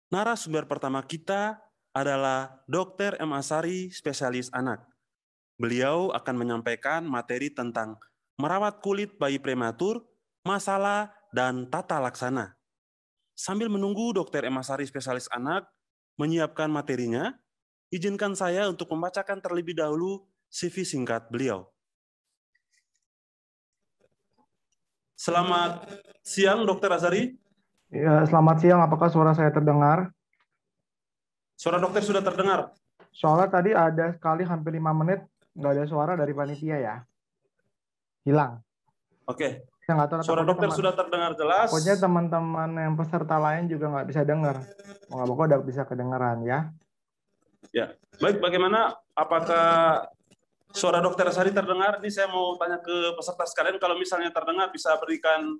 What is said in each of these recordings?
Narasumber pertama kita adalah Dr. M. Asari, spesialis anak. Beliau akan menyampaikan materi tentang merawat kulit bayi prematur, masalah, dan tata laksana. Sambil menunggu Dr. M. Asari, spesialis anak, menyiapkan materinya, izinkan saya untuk membacakan terlebih dahulu CV singkat beliau. Selamat siang, Dr. Asari. Ya, selamat siang. Apakah suara saya terdengar? Suara dokter sudah terdengar. Soalnya tadi ada sekali hampir 5 menit nggak ada suara dari panitia ya. Hilang. Oke. Saya nggak tahu, Suara dokter sudah terdengar jelas. takutnya teman-teman yang peserta lain juga nggak bisa dengar. Moga-moga udah bisa kedengaran ya. Ya, baik. Bagaimana? Apakah suara dokter Asari terdengar? Ini saya mau tanya ke peserta sekalian. Kalau misalnya terdengar, bisa berikan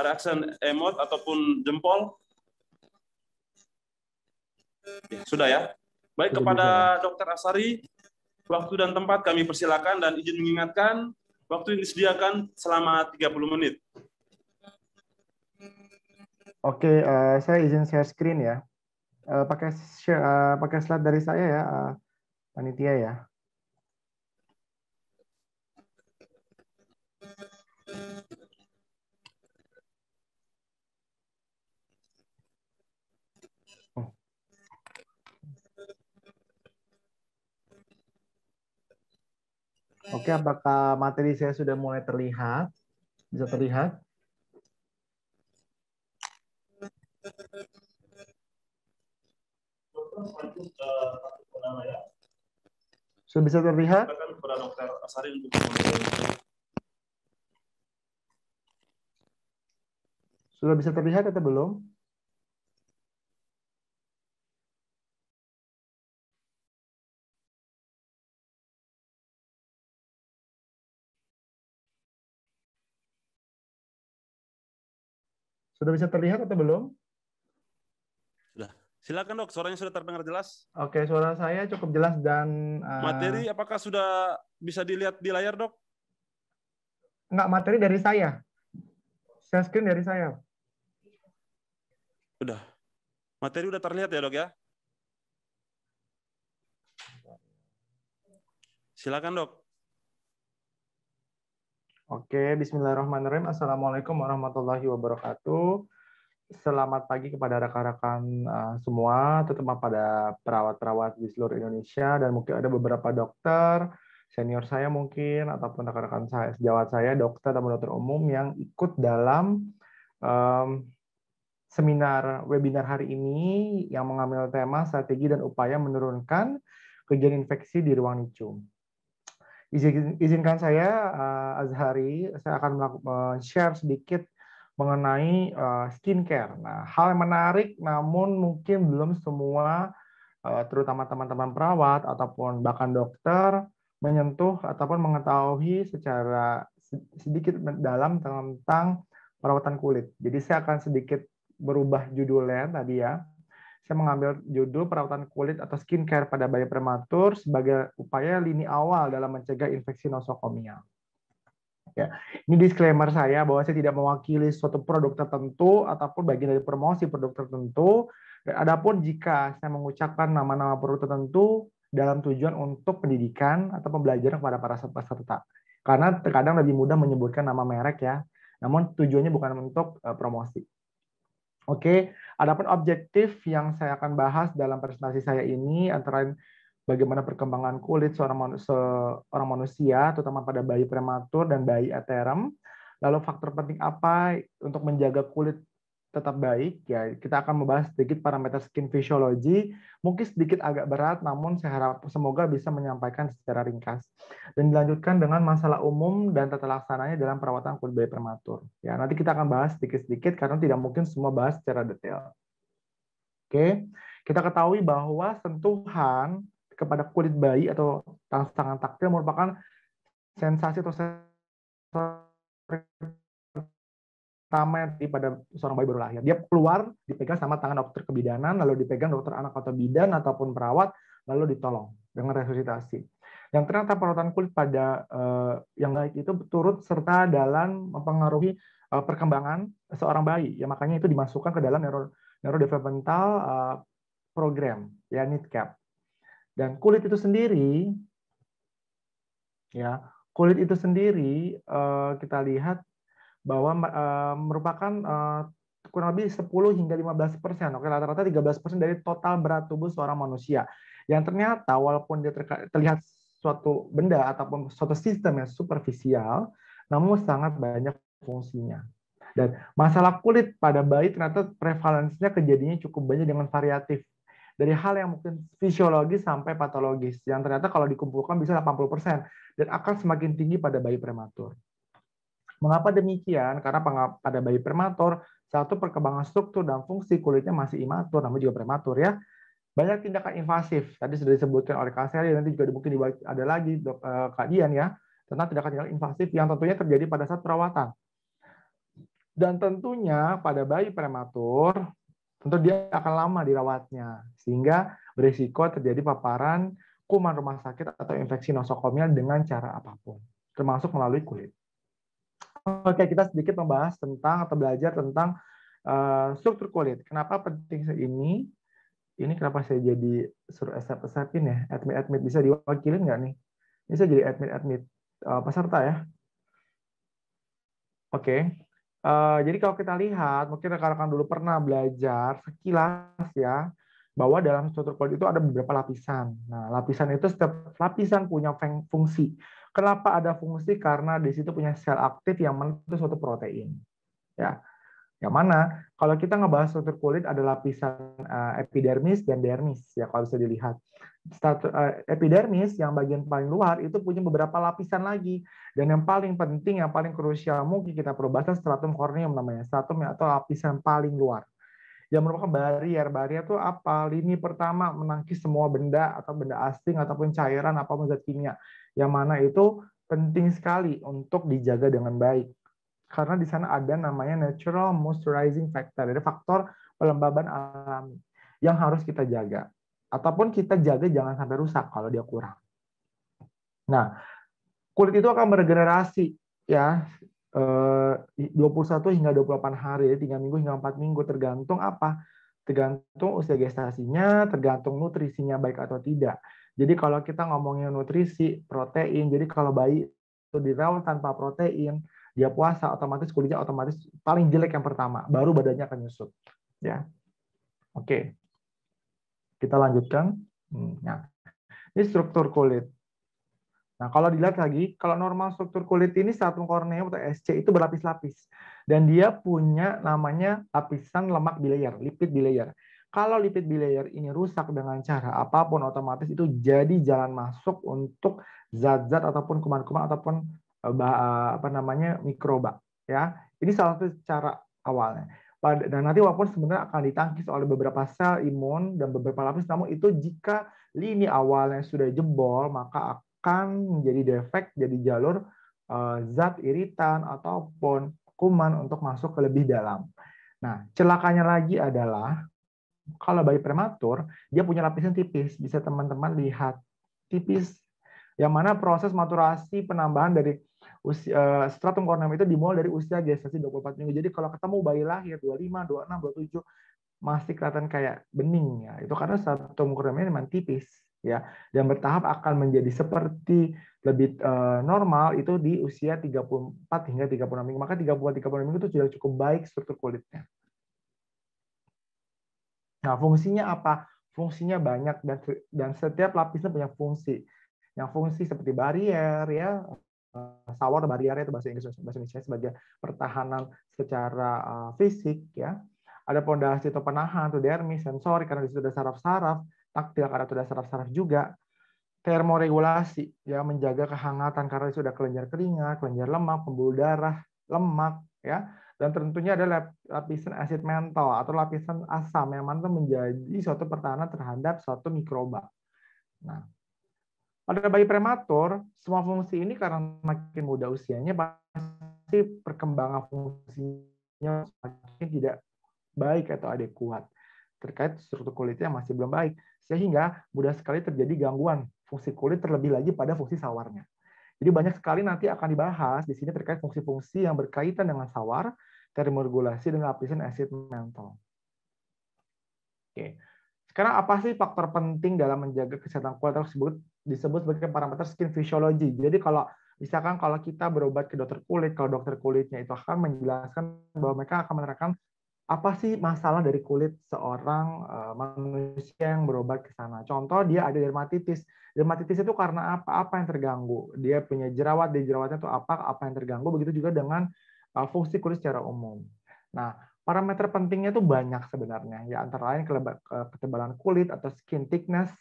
reaction emote ataupun jempol. Ya, sudah ya. Baik, Sudah kepada bisa, ya. dokter Asari, waktu dan tempat kami persilakan dan izin mengingatkan waktu yang disediakan selama 30 menit. Oke, saya izin share screen ya. Pakai slide dari saya ya, panitia ya. Oh. Oke, apakah materi saya sudah mulai terlihat? Bisa terlihat? Sudah bisa terlihat? Sudah bisa terlihat atau belum? Sudah bisa terlihat atau belum? Sudah. Silakan dok, suaranya sudah terdengar jelas. Oke, suara saya cukup jelas dan materi apakah sudah bisa dilihat di layar dok? Enggak, materi dari saya. Share screen dari saya. Udah. Materi udah terlihat ya dok ya? Silakan dok. Oke, bismillahirrahmanirrahim. Assalamualaikum warahmatullahi wabarakatuh. Selamat pagi kepada rekan-rekan semua, terutama pada perawat-perawat di seluruh Indonesia, dan mungkin ada beberapa dokter, senior saya mungkin, ataupun rekan-rekan saya, sejawat saya, dokter dan dokter umum yang ikut dalam seminar webinar hari ini yang mengambil tema strategi dan upaya menurunkan kejadian infeksi di ruang NICU. Izinkan saya, Azhari, saya akan share sedikit mengenai skincare. Nah, hal yang menarik namun mungkin belum semua, terutama teman-teman perawat ataupun bahkan dokter, menyentuh ataupun mengetahui secara sedikit dalam tentang perawatan kulit. Jadi saya akan sedikit berubah judulnya tadi ya. Saya mengambil judul perawatan kulit atau skincare pada bayi prematur sebagai upaya lini awal dalam mencegah infeksi nosokomia. Ya, ini disclaimer saya bahwa saya tidak mewakili suatu produk tertentu ataupun bagian dari promosi produk tertentu. Dan adapun jika saya mengucapkan nama-nama produk tertentu dalam tujuan untuk pendidikan atau pembelajaran kepada para peserta. Karena terkadang lebih mudah menyebutkan nama merek ya, namun tujuannya bukan untuk promosi. Oke, adapun objektif yang saya akan bahas dalam presentasi saya ini antara lain bagaimana perkembangan kulit seorang manusia, terutama pada bayi prematur dan bayi aterem. Lalu faktor penting apa untuk menjaga kulit tetap baik? Ya, kita akan membahas sedikit parameter skin physiology. Mungkin sedikit agak berat, namun saya harap semoga bisa menyampaikan secara ringkas. Dan dilanjutkan dengan masalah umum dan tata laksananya dalam perawatan kulit bayi prematur. Ya, nanti kita akan bahas sedikit-sedikit karena tidak mungkin semua bahas secara detail. Oke, kita ketahui bahwa sentuhan kepada kulit bayi atau tangan taktil merupakan sensasi atau pertama pada seorang bayi baru lahir. Dia keluar, dipegang sama tangan dokter kebidanan, lalu dipegang dokter anak atau bidan ataupun perawat, lalu ditolong dengan resusitasi. Yang ternyata perawatan kulit pada yang baik itu turut serta dalam mempengaruhi perkembangan seorang bayi. Ya makanya itu dimasukkan ke dalam neurodevelopmental program, ya NIDCAP. Dan kulit itu sendiri, ya kulit itu sendiri kita lihat bahwa merupakan kurang lebih 10 hingga 15%, oke, rata-rata 13% dari total berat tubuh seorang manusia. Yang ternyata walaupun dia terlihat suatu benda ataupun suatu sistem yang superficial, namun sangat banyak fungsinya. Dan masalah kulit pada bayi ternyata prevalensinya kejadiannya cukup banyak dengan variatif. Dari hal yang mungkin fisiologis sampai patologis, yang ternyata kalau dikumpulkan bisa 80%, dan akan semakin tinggi pada bayi prematur. Mengapa demikian? Karena pada bayi prematur, satu, perkembangan struktur dan fungsi kulitnya masih imatur, namun juga prematur ya. Banyak tindakan invasif, tadi sudah disebutkan oleh Kak Sally, nanti juga mungkin ada lagi Kak Dian ya, tentang tindakan invasif yang tentunya terjadi pada saat perawatan. Dan tentunya pada bayi prematur, tentu dia akan lama dirawatnya, sehingga berisiko terjadi paparan kuman rumah sakit atau infeksi nosokomial dengan cara apapun, termasuk melalui kulit. Oke, kita sedikit membahas tentang atau belajar tentang struktur kulit. Kenapa penting ini? Ini kenapa saya jadi suruh asap-asapin ya? Admit bisa diwakilin nggak nih? Ini saya jadi admit peserta ya. Oke. Jadi kalau kita lihat, mungkin rekan-rekan dulu pernah belajar sekilas ya, bahwa dalam struktur kulit itu ada beberapa lapisan. Nah, lapisan itu setiap lapisan punya fungsi. Kenapa ada fungsi? Karena di situ punya sel aktif yang membentuk suatu protein. Ya. Yang mana kalau kita ngebahas struktur kulit ada lapisan epidermis dan dermis ya kalau bisa dilihat. Epidermis yang bagian paling luar itu punya beberapa lapisan lagi, dan yang paling penting, yang paling krusial mungkin kita perlu bahas stratum corneum namanya, stratum atau lapisan paling luar yang merupakan barrier. Barrier itu apa? Lini pertama menangkis semua benda atau benda asing ataupun cairan apapun zat kimia, yang mana itu penting sekali untuk dijaga dengan baik. Karena di sana ada namanya natural moisturizing factor, ada faktor pelembaban alami yang harus kita jaga. Ataupun kita jaga jangan sampai rusak kalau dia kurang. Nah, kulit itu akan meregenerasi ya 21 hingga 28 hari, 3 minggu hingga 4 minggu, tergantung apa? Tergantung usia gestasinya, tergantung nutrisinya baik atau tidak. Jadi kalau kita ngomongin nutrisi, protein, jadi kalau bayi itu dirawat tanpa protein, dia puasa, otomatis kulitnya otomatis paling jelek yang pertama, baru badannya akan nyusut. Ya, oke. Kita lanjutkan. Nah, ini struktur kulit. Nah, kalau dilihat lagi, kalau normal struktur kulit ini stratum corneum atau SC itu berlapis-lapis. Dan dia punya namanya lapisan lemak bilayer, lipid bilayer. Kalau lipid bilayer ini rusak dengan cara apapun, otomatis itu jadi jalan masuk untuk zat-zat ataupun kuman-kuman ataupun apa namanya mikroba. Ya, ini salah satu cara awalnya. Dan nanti walaupun sebenarnya akan ditangkis oleh beberapa sel imun dan beberapa lapis, namun itu jika lini awalnya sudah jebol, maka akan menjadi defek, jadi jalur zat iritan ataupun kuman untuk masuk ke lebih dalam. Nah, celakanya lagi adalah kalau bayi prematur, dia punya lapisan tipis. Bisa teman-teman lihat tipis, yang mana proses maturasi penambahan dari stratum corneum itu dimulai dari usia gestasi 24 minggu. Jadi kalau ketemu bayi lahir 25, 26, 27 masih kelihatan kayak bening ya. Itu karena stratum corneumnya memang tipis ya, dan bertahap akan menjadi seperti lebih normal itu di usia 34 hingga 36 minggu. Maka 34-36 minggu itu sudah cukup baik struktur kulitnya. Nah, fungsinya apa? Fungsinya banyak, dan setiap lapisnya punya fungsi. Yang fungsi seperti barrier ya, sawar barrier itu bahasa Indonesia sebagai pertahanan secara fisik ya. Ada pondasi atau penahan, atau dermis, sensori karena di situ ada saraf-saraf, taktil karena itu ada saraf-saraf juga. Termoregulasi ya, menjaga kehangatan karena itu ada kelenjar keringat, kelenjar lemak, pembuluh darah, lemak ya. Dan tentunya ada lapisan asid mentol atau lapisan asam yang mana menjadi suatu pertahanan terhadap suatu mikroba. Nah, pada bayi prematur, semua fungsi ini karena makin muda usianya pasti perkembangan fungsinya semakin tidak baik atau adekuat terkait struktur kulitnya masih belum baik, sehingga mudah sekali terjadi gangguan fungsi kulit, terlebih lagi pada fungsi sawarnya. Jadi banyak sekali nanti akan dibahas di sini terkait fungsi-fungsi yang berkaitan dengan sawar, termoregulasi, dan lapisan asid mentol. Sekarang apa sih faktor penting dalam menjaga kesehatan kulit tersebut disebut sebagai parameter skin physiology. Jadi kalau misalkan kalau kita berobat ke dokter kulit, kalau dokter kulitnya itu akan menjelaskan bahwa mereka akan menerangkan apa sih masalah dari kulit seorang manusia yang berobat ke sana. Contoh dia ada dermatitis. Dermatitis itu karena apa? Apa yang terganggu? Dia punya jerawat, di jerawatnya itu apa yang terganggu. Begitu juga dengan fungsi kulit secara umum. Nah, parameter pentingnya itu banyak sebenarnya. Ya antara lain ketebalan kulit atau skin thickness,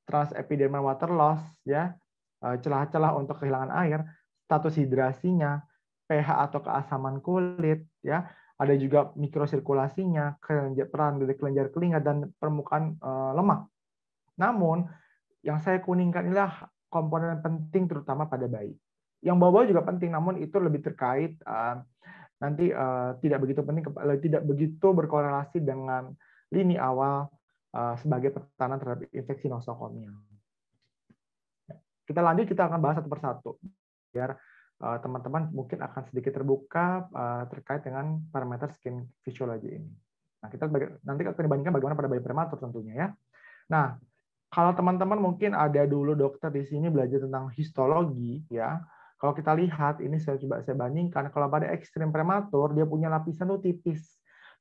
transepidermal water loss, ya, celah-celah untuk kehilangan air, status hidrasinya, pH atau keasaman kulit, ya, ada juga mikrosirkulasinya, peran dari kelenjar keringat dan permukaan lemak. Namun yang saya kuningkan inilah komponen penting terutama pada bayi. Yang bawah-bawah juga penting, namun itu lebih terkait nanti tidak begitu penting, tidak begitu berkorelasi dengan lini awal sebagai pertahanan terhadap infeksi nosokomia. Kita lanjut, kita akan bahas satu persatu biar teman-teman mungkin akan sedikit terbuka terkait dengan parameter skin physiology ini. Nah, nanti akan dibandingkan bagaimana pada bayi prematur tentunya ya. Nah, kalau teman-teman mungkin ada dulu dokter di sini belajar tentang histologi ya. Kalau kita lihat ini saya bandingkan, kalau pada ekstrim prematur dia punya lapisan tuh tipis.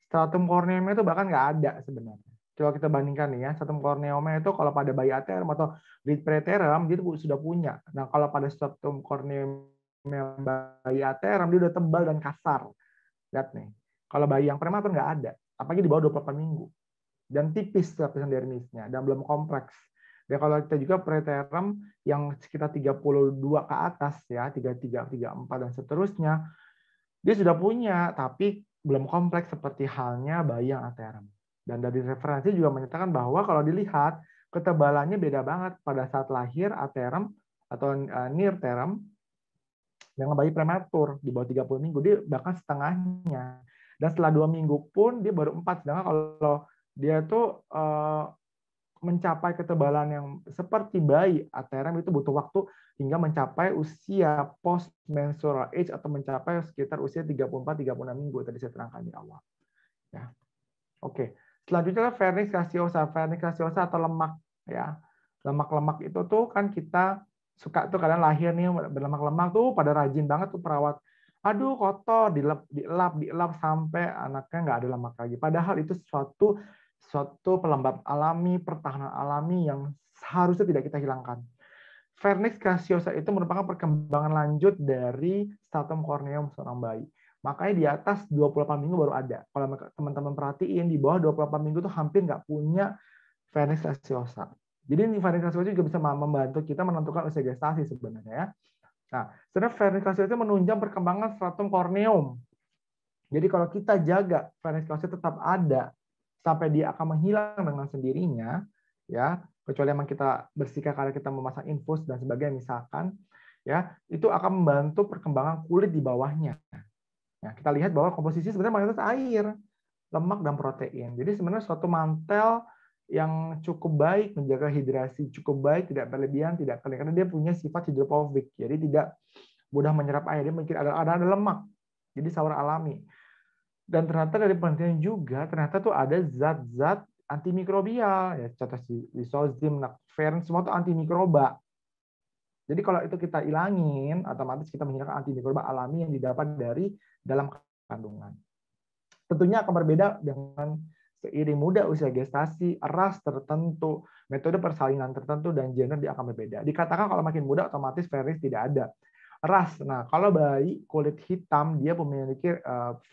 Stratum corneumnya itu bahkan nggak ada sebenarnya. Kalau kita bandingkan nih ya, stratum corneumnya itu kalau pada bayi aterm atau lead preterm dia sudah punya. Nah, kalau pada stratum corneum bayi aterm dia udah tebal dan kasar. Lihat nih. Kalau bayi yang prematur nggak ada, apalagi di bawah 28 minggu. Dan tipis lapisan dermisnya dan belum kompleks. Dan kalau kita juga preterm yang sekitar 32 ke atas ya, 33, 34 dan seterusnya, dia sudah punya tapi belum kompleks seperti halnya bayi yang aterm. Dan dari referensi juga menyatakan bahwa kalau dilihat ketebalannya beda banget pada saat lahir aterm atau near term dengan bayi prematur di bawah 30 minggu, dia bahkan setengahnya. Dan setelah 2 minggu pun dia baru 4. Sedangkan kalau dia tuh mencapai ketebalan yang seperti bayi aterm itu butuh waktu hingga mencapai usia post menstrual age atau mencapai sekitar usia 34-36 minggu tadi saya terangkan di awal. Ya. Oke. Selanjutnya vernix caseosa. Vernix caseosa atau lemak ya. Lemak-lemak itu tuh kan kita suka tuh kadang lahir nih berlemak-lemak tuh pada rajin banget tuh perawat. Aduh kotor, dielap sampai anaknya nggak ada lemak lagi. Padahal itu suatu pelembab alami, pertahanan alami yang seharusnya tidak kita hilangkan. Vernix caseosa itu merupakan perkembangan lanjut dari stratum corneum seorang bayi. Makanya di atas 28 minggu baru ada. Kalau teman-teman perhatiin, di bawah 28 minggu tuh hampir nggak punya vernix caseosa. Jadi vernix caseosa juga bisa membantu kita menentukan usia gestasi sebenarnya ya. Nah, sebenarnya vernix caseosa menunjang perkembangan stratum corneum. Jadi kalau kita jaga vernix caseosa tetap ada sampai dia akan menghilang dengan sendirinya, ya kecuali memang kita bersihkan karena kita memasang infus dan sebagainya misalkan, ya itu akan membantu perkembangan kulit di bawahnya. Nah, kita lihat bahwa komposisi sebenarnya mayoritas air, lemak dan protein. Jadi sebenarnya suatu mantel yang cukup baik, menjaga hidrasi cukup baik, tidak berlebihan, tidak kering karena dia punya sifat hidrofobik. Jadi tidak mudah menyerap air, dia mungkin ada lemak. Jadi saur alami. Dan ternyata dari penelitian juga ternyata tuh ada zat-zat antimikrobial ya, contoh lisozim, nakfern, semua itu antimikroba. Jadi kalau itu kita ilangin, otomatis kita menghilangkan antimikroba alami yang didapat dari dalam kandungan. Tentunya akan berbeda dengan seiring muda usia gestasi, ras tertentu, metode persalinan tertentu, dan gender dia akan berbeda. Dikatakan kalau makin muda otomatis vernix tidak ada. Ras, nah kalau bayi kulit hitam dia memiliki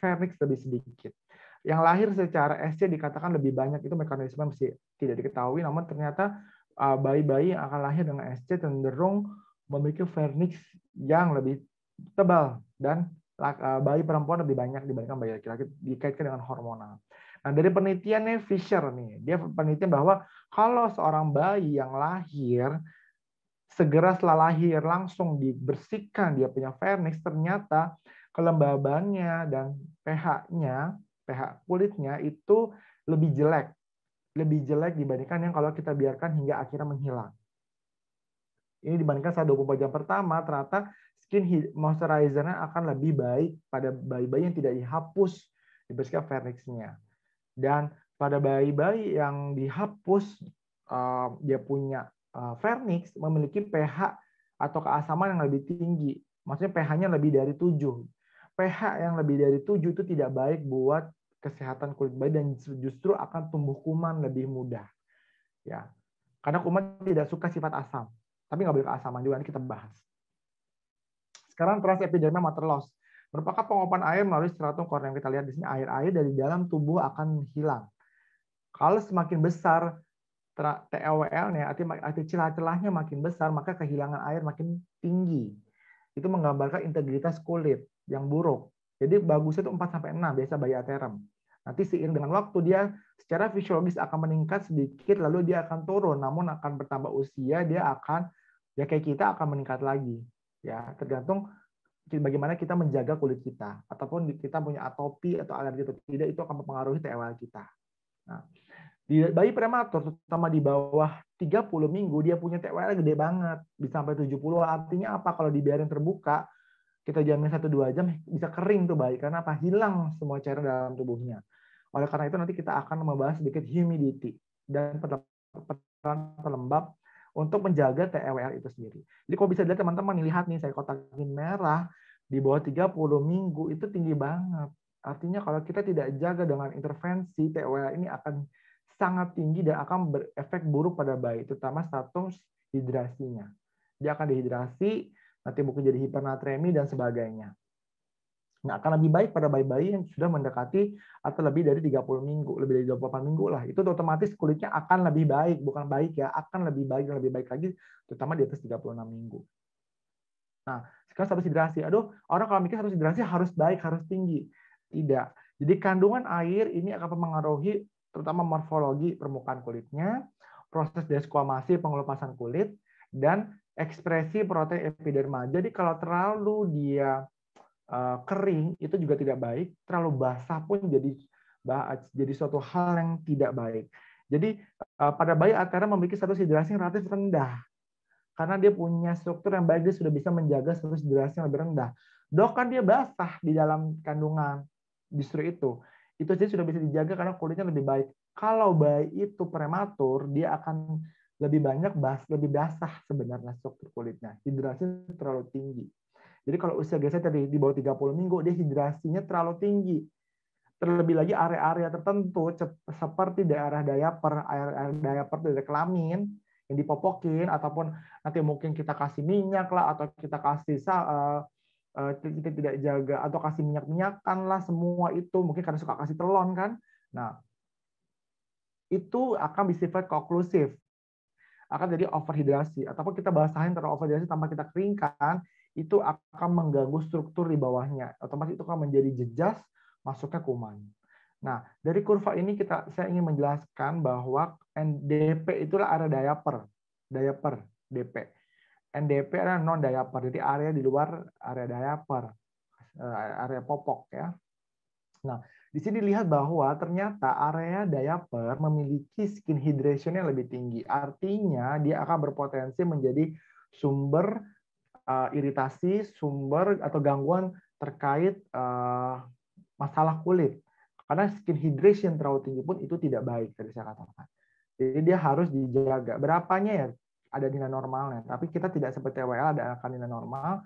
vernix lebih sedikit. Yang lahir secara SC dikatakan lebih banyak, itu mekanisme masih tidak diketahui, namun ternyata bayi-bayi yang akan lahir dengan SC cenderung memiliki vernix yang lebih tebal dan bayi perempuan lebih banyak dibandingkan bayi laki-laki dikaitkan dengan hormonal. Nah, dari penelitiannya Fisher nih, dia penelitian bahwa kalau seorang bayi yang lahir segera setelah lahir langsung dibersihkan dia punya vernix, ternyata kelembabannya dan pH-nya, pH kulitnya itu lebih jelek dibandingkan yang kalau kita biarkan hingga akhirnya menghilang. Ini dibandingkan saat 24 jam pertama, ternyata skin moisturizer-nya akan lebih baik pada bayi-bayi yang tidak dihapus dibersihkan vernix-nya. Dan pada bayi-bayi yang dihapus dia punya vernix memiliki pH atau keasaman yang lebih tinggi. Maksudnya pH-nya lebih dari 7. pH yang lebih dari 7 itu tidak baik buat kesehatan kulit bayi dan justru akan tumbuh kuman lebih mudah. Ya, karena kuman tidak suka sifat asam. Tapi nggak boleh keasaman juga, nanti kita bahas. Sekarang transepidermal water loss merupakan penguapan air melalui stratum corneum. Kita lihat di sini air-air dari dalam tubuh akan hilang. Kalau semakin besar TEWL-nya, arti celah-celahnya makin besar, maka kehilangan air makin tinggi. Itu menggambarkan integritas kulit yang buruk. Jadi bagusnya itu 4-6, biasa bayi aterem. Nanti seiring dengan waktu dia secara fisiologis akan meningkat sedikit, lalu dia akan turun. Namun akan bertambah usia, dia akan, ya kayak kita akan meningkat lagi. Ya, tergantung bagaimana kita menjaga kulit kita. Ataupun kita punya atopi atau alergi atau tidak, itu akan mempengaruhi TEWL kita. Nah, di bayi prematur, terutama di bawah 30 minggu, dia punya TEWL gede banget. Bisa sampai 70. Artinya apa? Kalau dibiarin terbuka, kita jamin 1-2 jam, bisa kering tuh bayi. Karena apa? Hilang semua cairan dalam tubuhnya. Oleh karena itu nanti kita akan membahas sedikit humidity dan peran pelembab untuk menjaga TEWL itu sendiri. Jadi kalau bisa dilihat teman-teman, lihat nih, saya kotakin merah, di bawah 30 minggu itu tinggi banget. Artinya kalau kita tidak jaga dengan intervensi, TEWL ini akan sangat tinggi dan akan berefek buruk pada bayi, terutama status hidrasinya. Dia akan dehidrasi, nanti mungkin jadi hipernatremi dan sebagainya. Nah, akan lebih baik pada bayi-bayi yang sudah mendekati atau lebih dari 30 minggu, lebih dari 28 minggu lah. Itu otomatis kulitnya akan lebih baik, bukan baik ya, akan lebih baik dan lebih baik lagi, terutama di atas 36 minggu. Nah, sekarang status hidrasi. Aduh, orang kalau mikir status hidrasi harus baik, harus tinggi. Tidak. Jadi kandungan air ini akan mempengaruhi terutama morfologi permukaan kulitnya, proses desquamasi pengelupasan kulit, dan ekspresi protein epidermal. Jadi kalau terlalu dia kering itu juga tidak baik, terlalu basah pun jadi suatu hal yang tidak baik. Jadi pada bayi aterem memiliki status hidrasi yang relatif rendah. Karena dia punya struktur yang baik, dia sudah bisa menjaga status hidrasi yang lebih rendah. Dok, kan dia basah di dalam kandungan, justru itu. Itu jadi sudah bisa dijaga karena kulitnya lebih baik. Kalau bayi itu prematur, dia akan lebih banyak lebih basah sebenarnya struktur kulitnya. Hidrasi terlalu tinggi. Jadi kalau usia geser tadi di bawah 30 minggu, dia hidrasinya terlalu tinggi. Terlebih lagi area-area tertentu seperti daerah diaper, area diaper dari kelamin yang dipopokin, ataupun nanti mungkin kita kasih minyak lah, atau kita kasih kita tidak jaga, atau kasih minyak-minyakan lah, semua itu mungkin karena suka kasih telon kan. Nah, itu akan bersifat konklusif, akan jadi overhidrasi, ataupun kita basahin terlalu overhidrasi tanpa kita keringkan, itu akan mengganggu struktur di bawahnya. Otomatis itu akan menjadi jejas masuknya kuman. Nah, dari kurva ini saya ingin menjelaskan bahwa NDP itulah area diaper DP. NDP adalah non diaper, jadi area di luar area diaper, area popok ya. Nah, di sini dilihat bahwa ternyata area diaper memiliki skin hydration yang lebih tinggi. Artinya dia akan berpotensi menjadi sumber iritasi, sumber atau gangguan terkait masalah kulit. Karena skin hydration terlalu tinggi pun itu tidak baik, tadi saya katakan. Jadi dia harus dijaga. Berapanya ya ada nilai normalnya. Tapi kita tidak seperti TEWL ada nilai normal.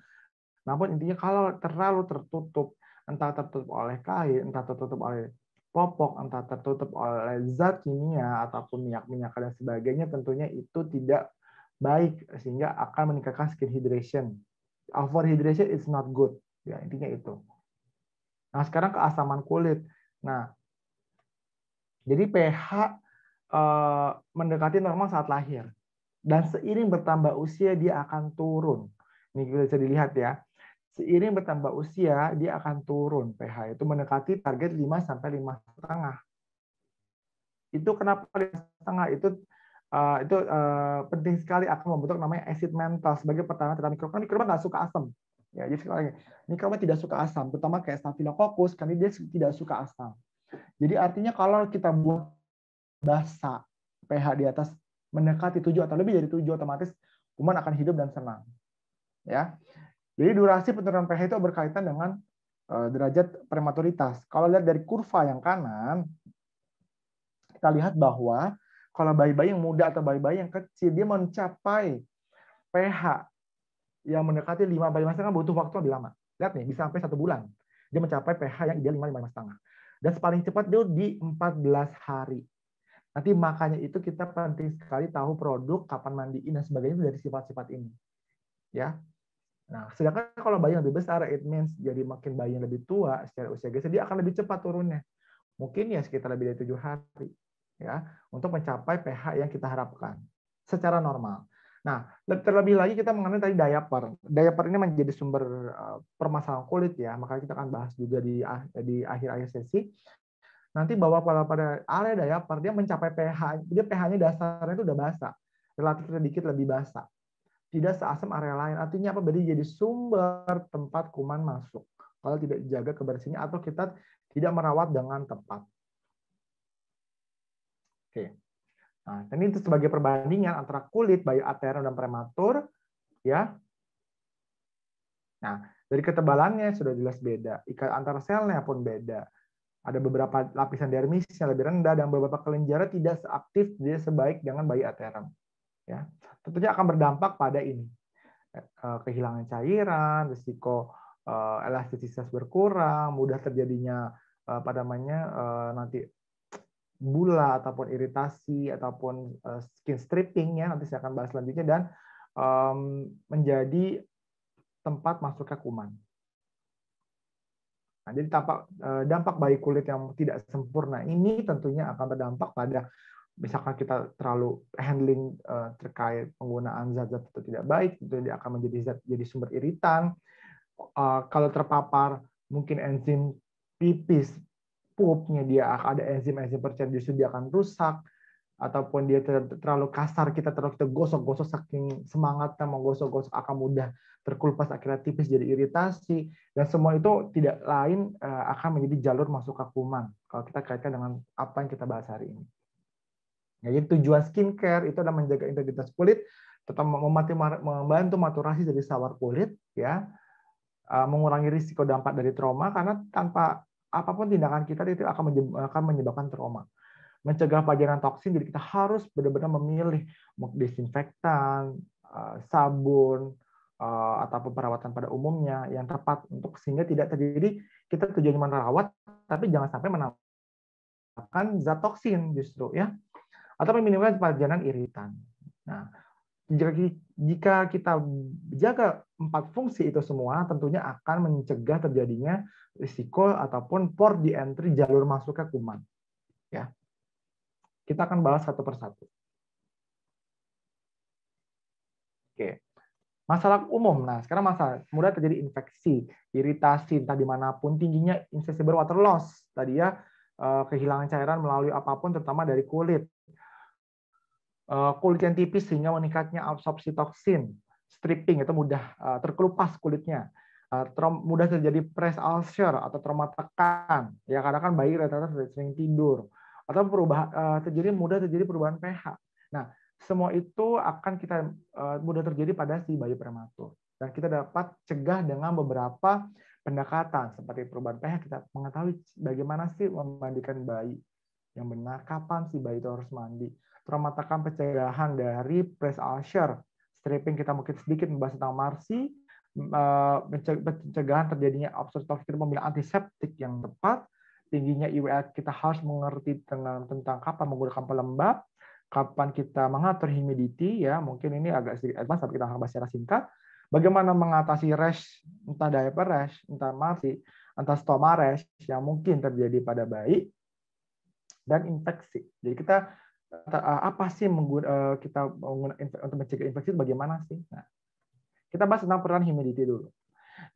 Namun intinya kalau terlalu tertutup, entah tertutup oleh kain, entah tertutup oleh popok, entah tertutup oleh zat kimia ataupun minyak-minyak dan sebagainya, tentunya itu tidak baik sehingga akan meningkatkan skin hydration. Overhydration is not good. Ya, intinya itu. Nah, sekarang keasaman kulit. Nah, jadi pH mendekati normal saat lahir. Dan seiring bertambah usia dia akan turun. Ini bisa dilihat ya. Seiring bertambah usia dia akan turun pH itu mendekati target 5 sampai 5,5. Itu kenapa 5,5 itu penting sekali akan membentuk namanya acid mental sebagai pertahanan terhadap mikroba. Mikroba nggak suka asam. Ya, jadi sekali lagi, mikroba tidak suka asam, terutama kayak Staphylococcus karena dia tidak suka asam. Jadi artinya kalau kita buat basah pH di atas mendekati 7 atau lebih dari 7, otomatis kuman akan hidup dan senang. Ya. Jadi durasi penurunan pH itu berkaitan dengan derajat prematuritas. Kalau lihat dari kurva yang kanan, kita lihat bahwa kalau bayi-bayi yang muda atau bayi-bayi yang kecil, dia mencapai pH yang mendekati 5 sampai 5,5 butuh waktu lebih lama. Lihat nih, bisa sampai 1 bulan. Dia mencapai pH yang ideal 5,5,5. Dan paling cepat dia di 14 hari. Nanti makanya itu kita penting sekali tahu produk, kapan mandiin dan sebagainya dari sifat-sifat ini. Ya. Nah, sedangkan kalau bayi yang lebih besar, it means jadi makin bayi yang lebih tua secara usia geser, dia akan lebih cepat turunnya. Mungkin ya sekitar lebih dari 7 hari. Ya, untuk mencapai pH yang kita harapkan secara normal. Nah, terlebih lagi kita mengenai tadi diaper. Diaper ini menjadi sumber permasalahan kulit ya, makanya kita akan bahas juga di akhir-akhir sesi. Nanti bahwa pada area diaper dia mencapai pH, dia pH-nya dasarnya itu udah basah, relatif sedikit lebih basah. Tidak seasam area lain. Artinya apa? Berarti jadi sumber tempat kuman masuk. Kalau tidak dijaga kebersihannya atau kita tidak merawat dengan tepat. Oke. Nah, ini itu sebagai perbandingan antara kulit bayi aterem dan prematur, ya. Nah, dari ketebalannya sudah jelas beda. Ikat antar selnya pun beda. Ada beberapa lapisan dermis yang lebih rendah dan beberapa kelenjar tidak seaktif, tidak sebaik dengan bayi aterem. Ya, tentunya akan berdampak pada ini. Kehilangan cairan, risiko elastisitas berkurang, mudah terjadinya nanti bula ataupun iritasi ataupun skin stripping ya, nanti saya akan bahas selanjutnya, dan menjadi tempat masuknya kuman. Nah, jadi dampak bayi kulit yang tidak sempurna ini tentunya akan berdampak pada misalkan kita terlalu handling terkait penggunaan zat-zat itu tidak baik, itu dia akan jadi sumber iritan. Kalau terpapar mungkin enzim pipis, pupnya dia ada enzim-enzim percaya justru dia akan rusak, ataupun dia terlalu kasar, kita gosok-gosok saking semangatnya menggosok-gosok akan mudah terkelupas, akhirnya tipis jadi iritasi, dan semua itu tidak lain akan menjadi jalur masuk ke kuman kalau kita kaitkan dengan apa yang kita bahas hari ini. Ya, jadi tujuan skincare itu adalah menjaga integritas kulit, tetap membantu maturasi dari sawar kulit, ya, mengurangi risiko dampak dari trauma, karena tanpa apapun tindakan kita itu akan menyebabkan trauma. Mencegah pajanan toksin, jadi kita harus benar-benar memilih desinfektan, sabun, ataupun perawatan pada umumnya yang tepat untuk sehingga tidak terjadi kita tujuannya merawat, tapi jangan sampai menambahkan zat toksin justru ya, atau meminimalkan pajanan iritan. Nah, jika kita jaga 4 fungsi itu semua, tentunya akan mencegah terjadinya risiko ataupun port di entry jalur masuknya kuman. Ya. Kita akan bahas satu persatu. Oke. Masalah umum. Nah, sekarang masalah mudah terjadi infeksi, iritasi entah dimanapun, tingginya insatiable water loss. Tadi ya, kehilangan cairan melalui apapun, terutama dari kulit. Kulit yang tipis sehingga meningkatnya absorpsi toksin, stripping itu mudah terkelupas kulitnya, mudah terjadi press ulcer atau trauma tekan, ya karena kan bayi rata-rata sering tidur, atau mudah terjadi perubahan pH. Nah, semua itu akan kita mudah terjadi pada si bayi prematur, dan kita dapat cegah dengan beberapa pendekatan seperti perubahan pH. Kita mengetahui bagaimana sih memandikan bayi yang benar, kapan si bayi itu harus mandi, trauma tekan, pencegahan dari press ulcer, stripping, kita mungkin sedikit membahas tentang MARSI, pencegahan terjadinya absorpsi toksin, pemilihan antiseptik yang tepat, tingginya IWL, kita harus mengerti tentang kapan menggunakan pelembab, kapan kita mengatur humidity, ya mungkin ini agak sedikit advance tapi kita akan bahas secara singkat. Bagaimana mengatasi rash, entah diaper rash, entah MARSI, entah stoma rash yang mungkin terjadi pada bayi, dan infeksi. Jadi kita apa sih kita untuk mencegah infeksi bagaimana sih? Nah, kita bahas tentang peran humidity dulu.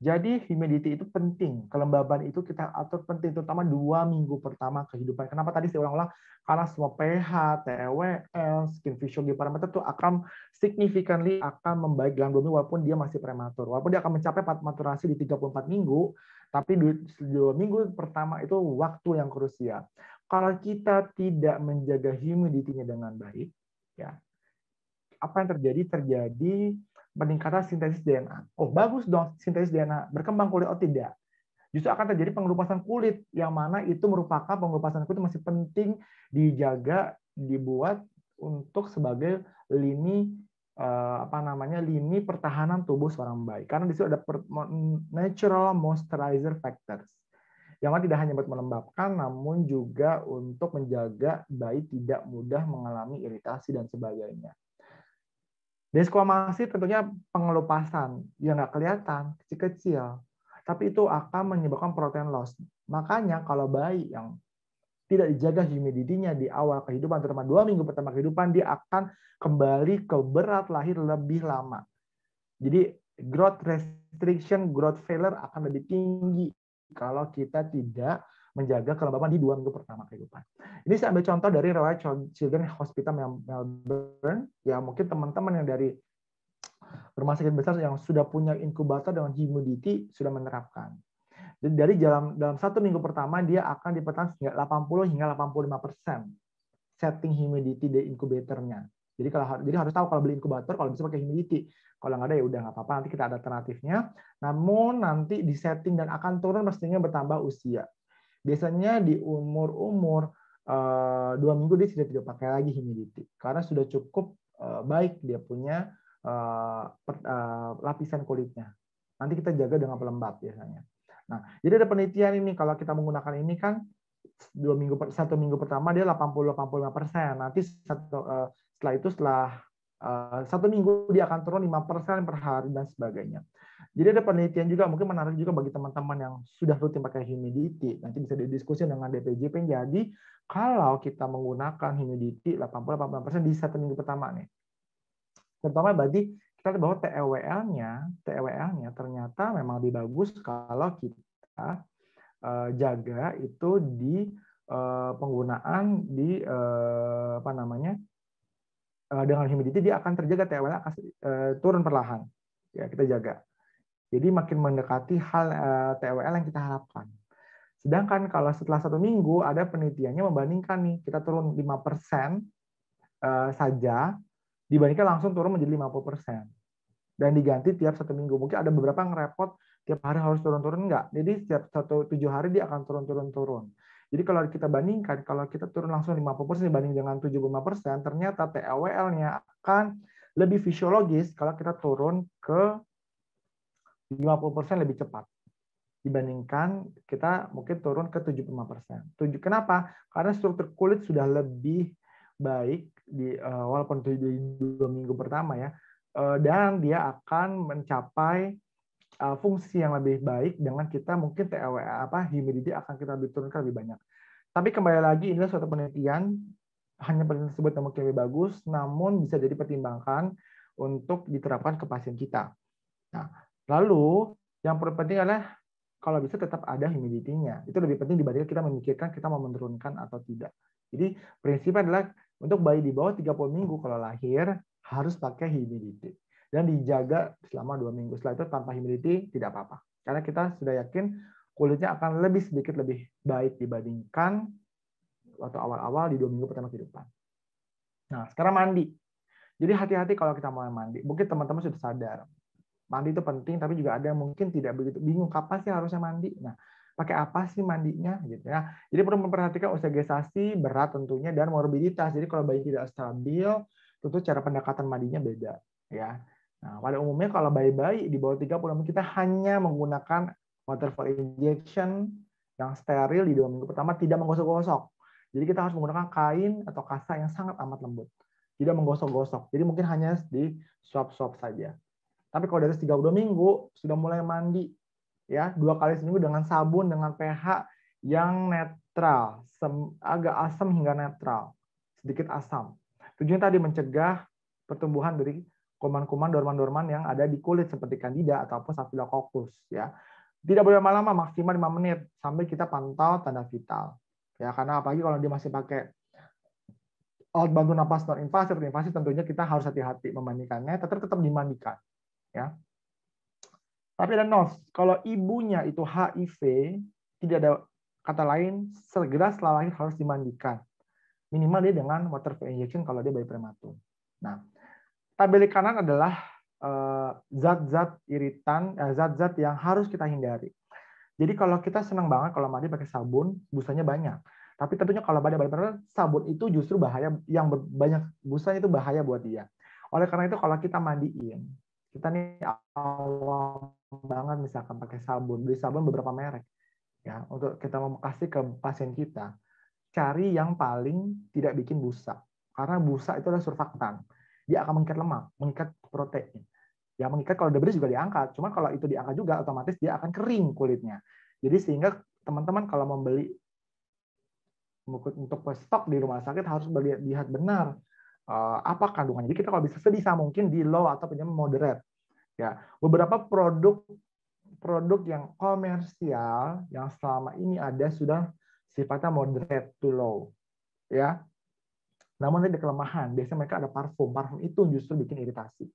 Jadi humidity itu penting, kelembaban itu kita atur penting, terutama 2 minggu pertama kehidupan. Kenapa tadi saya ulang-ulang? Karena semua pH, TEWL, skin physiology parameter itu akan significantly akan membaik dalam 2 minggu walaupun dia masih prematur. Walaupun dia akan mencapai maturasi di 34 minggu, tapi 2 minggu pertama itu waktu yang krusial. Kalau kita tidak menjaga humidity-nya dengan baik, ya apa yang terjadi? Terjadi peningkatan sintesis DNA. Oh, bagus dong sintesis DNA. Berkembang kulit. Oh, tidak. justru akan terjadi pengelupasan kulit, yang mana itu merupakan pengelupasan kulit masih penting dijaga, dibuat untuk sebagai lini lini pertahanan tubuh seorang bayi. Karena di situ ada natural moisturizer factors. Yang mana tidak hanya buat melembabkan, namun juga untuk menjaga bayi tidak mudah mengalami iritasi dan sebagainya. Desquamasi tentunya pengelupasan yang nggak kelihatan, kecil-kecil, tapi itu akan menyebabkan protein loss. Makanya kalau bayi yang tidak dijaga humidity-nya di awal kehidupan, terutama 2 minggu pertama kehidupan, dia akan kembali ke berat lahir lebih lama. Jadi growth restriction, growth failure akan lebih tinggi kalau kita tidak menjaga kelembaban di 2 minggu pertama kehidupan. Ini saya ambil contoh dari Royal Children's Hospital Melbourne. Ya mungkin teman-teman yang dari rumah sakit besar yang sudah punya inkubator dengan humidity sudah menerapkan. Jadi dari dalam 1 minggu pertama dia akan dipertahankan hingga 80 hingga 85% setting humidity di inkubatornya. Jadi harus tahu kalau beli inkubator kalau bisa pakai humidity. Kalau nggak ada ya udah nggak apa-apa, nanti kita ada alternatifnya. Namun nanti di setting dan akan turun mestinya bertambah usia. Biasanya di umur 2 minggu dia sudah tidak pakai lagi humidity karena sudah cukup baik dia punya lapisan kulitnya. Nanti kita jaga dengan pelembab biasanya. Nah, jadi ada penelitian ini kalau kita menggunakan ini kan 1 minggu pertama dia 80-85%. Nanti setelah itu setelah 1 minggu dia akan turun 5% per hari dan sebagainya. Jadi ada penelitian juga mungkin menarik juga bagi teman-teman yang sudah rutin pakai humidity. Nanti bisa didiskusi dengan DPJP. Jadi kalau kita menggunakan humidity 80-85% di 1 minggu pertama nih. Terutama bagi kita lihat bahwa TEWL-nya ternyata memang lebih bagus kalau kita jaga itu di penggunaan di dengan humidity dia akan terjaga TEWL akan turun perlahan. Ya, kita jaga. Jadi makin mendekati hal TEWL yang kita harapkan. Sedangkan kalau setelah 1 minggu ada penelitiannya membandingkan nih kita turun 5% saja dibandingkan langsung turun menjadi 50%. Dan diganti tiap 1 minggu. Mungkin ada beberapa yang repot tiap hari harus turun-turun, enggak. Jadi setiap 7 hari dia akan turun-turun. Jadi kalau kita bandingkan, kalau kita turun langsung 50% dibanding dengan 75%, ternyata TEWL-nya akan lebih fisiologis kalau kita turun ke 50% lebih cepat dibandingkan kita mungkin turun ke 75%. Kenapa? Karena struktur kulit sudah lebih baik walaupun di 2 minggu pertama ya, dan dia akan mencapai fungsi yang lebih baik dengan kita mungkin humidity akan kita turunkan lebih banyak. Tapi kembali lagi inilah suatu penelitian, hanya penelitian tersebut yang mungkin lebih bagus, namun bisa jadi pertimbangkan untuk diterapkan ke pasien kita. Nah, lalu yang penting adalah kalau bisa tetap ada humidity-nya. Itu lebih penting dibandingkan kita memikirkan kita mau menurunkan atau tidak. Jadi prinsipnya adalah untuk bayi di bawah 30 minggu kalau lahir harus pakai humidity. Dan dijaga selama 2 minggu. Setelah itu tanpa humidity tidak apa-apa. Karena kita sudah yakin kulitnya akan sedikit lebih baik dibandingkan waktu awal-awal di 2 minggu pertama kehidupan. Nah, sekarang mandi. Jadi hati-hati kalau kita mulai mandi. Mungkin teman-teman sudah sadar. Mandi itu penting, tapi juga ada yang mungkin tidak begitu bingung kapan sih harusnya mandi. Nah, pakai apa sih mandinya gitu ya. Jadi perlu memperhatikan usia gestasi, berat tentunya, dan morbiditas. Jadi kalau bayi tidak stabil, tentu cara pendekatan mandinya beda ya. Nah, pada umumnya kalau bayi-bayi di bawah 30 kita hanya menggunakan waterfall injection yang steril di 2 minggu pertama, tidak menggosok-gosok. Jadi kita harus menggunakan kain atau kasa yang sangat amat lembut. Tidak menggosok-gosok. Jadi mungkin hanya di suap-suap saja. Tapi kalau dari 32 minggu sudah mulai mandi ya 2 kali seminggu dengan sabun dengan pH yang netral, agak asam hingga netral, sedikit asam. Tujuannya tadi mencegah pertumbuhan dari kuman-kuman dorman-dorman yang ada di kulit seperti Candida ataupun Staphylococcus ya. Tidak boleh lama-lama, maksimal 5 menit sampai kita pantau tanda vital. Ya, karena apalagi kalau dia masih pakai alat bantu napas non invasif atau invasif, tentunya kita harus hati-hati membandingkannya, tetap dimandikan. Ya. Tapi ada nos, kalau ibunya itu HIV, tidak ada kata lain, segera setelah lahir harus dimandikan. Minimal dia dengan waterfall injection kalau dia bayi prematur. Nah, tabel kanan adalah zat-zat iritan, zat-zat yang harus kita hindari. Jadi kalau kita senang banget kalau mandi pakai sabun, busanya banyak. Tapi tentunya kalau benar-benar sabun itu justru bahaya, yang banyak busanya itu bahaya buat dia. Oleh karena itu kalau kita mandiin, kita nih awam banget misalkan pakai sabun, beli sabun beberapa merek ya untuk kita mau kasih ke pasien kita, cari yang paling tidak bikin busa. Karena busa itu adalah surfaktan. Dia akan mengikat lemak, mengikat protein. Ya mengikat kalau udah bersih juga diangkat. Cuma kalau itu diangkat juga otomatis dia akan kering kulitnya. Jadi sehingga teman-teman kalau membeli untuk stok di rumah sakit harus lihat benar apa kandungannya. Jadi kita kalau bisa sebisa mungkin di low atau pinjam moderate. Ya, beberapa produk yang komersial yang selama ini ada sudah sifatnya moderate to low. Ya. Namun ada kelemahan. Biasanya mereka ada parfum. Parfum itu justru bikin iritasi.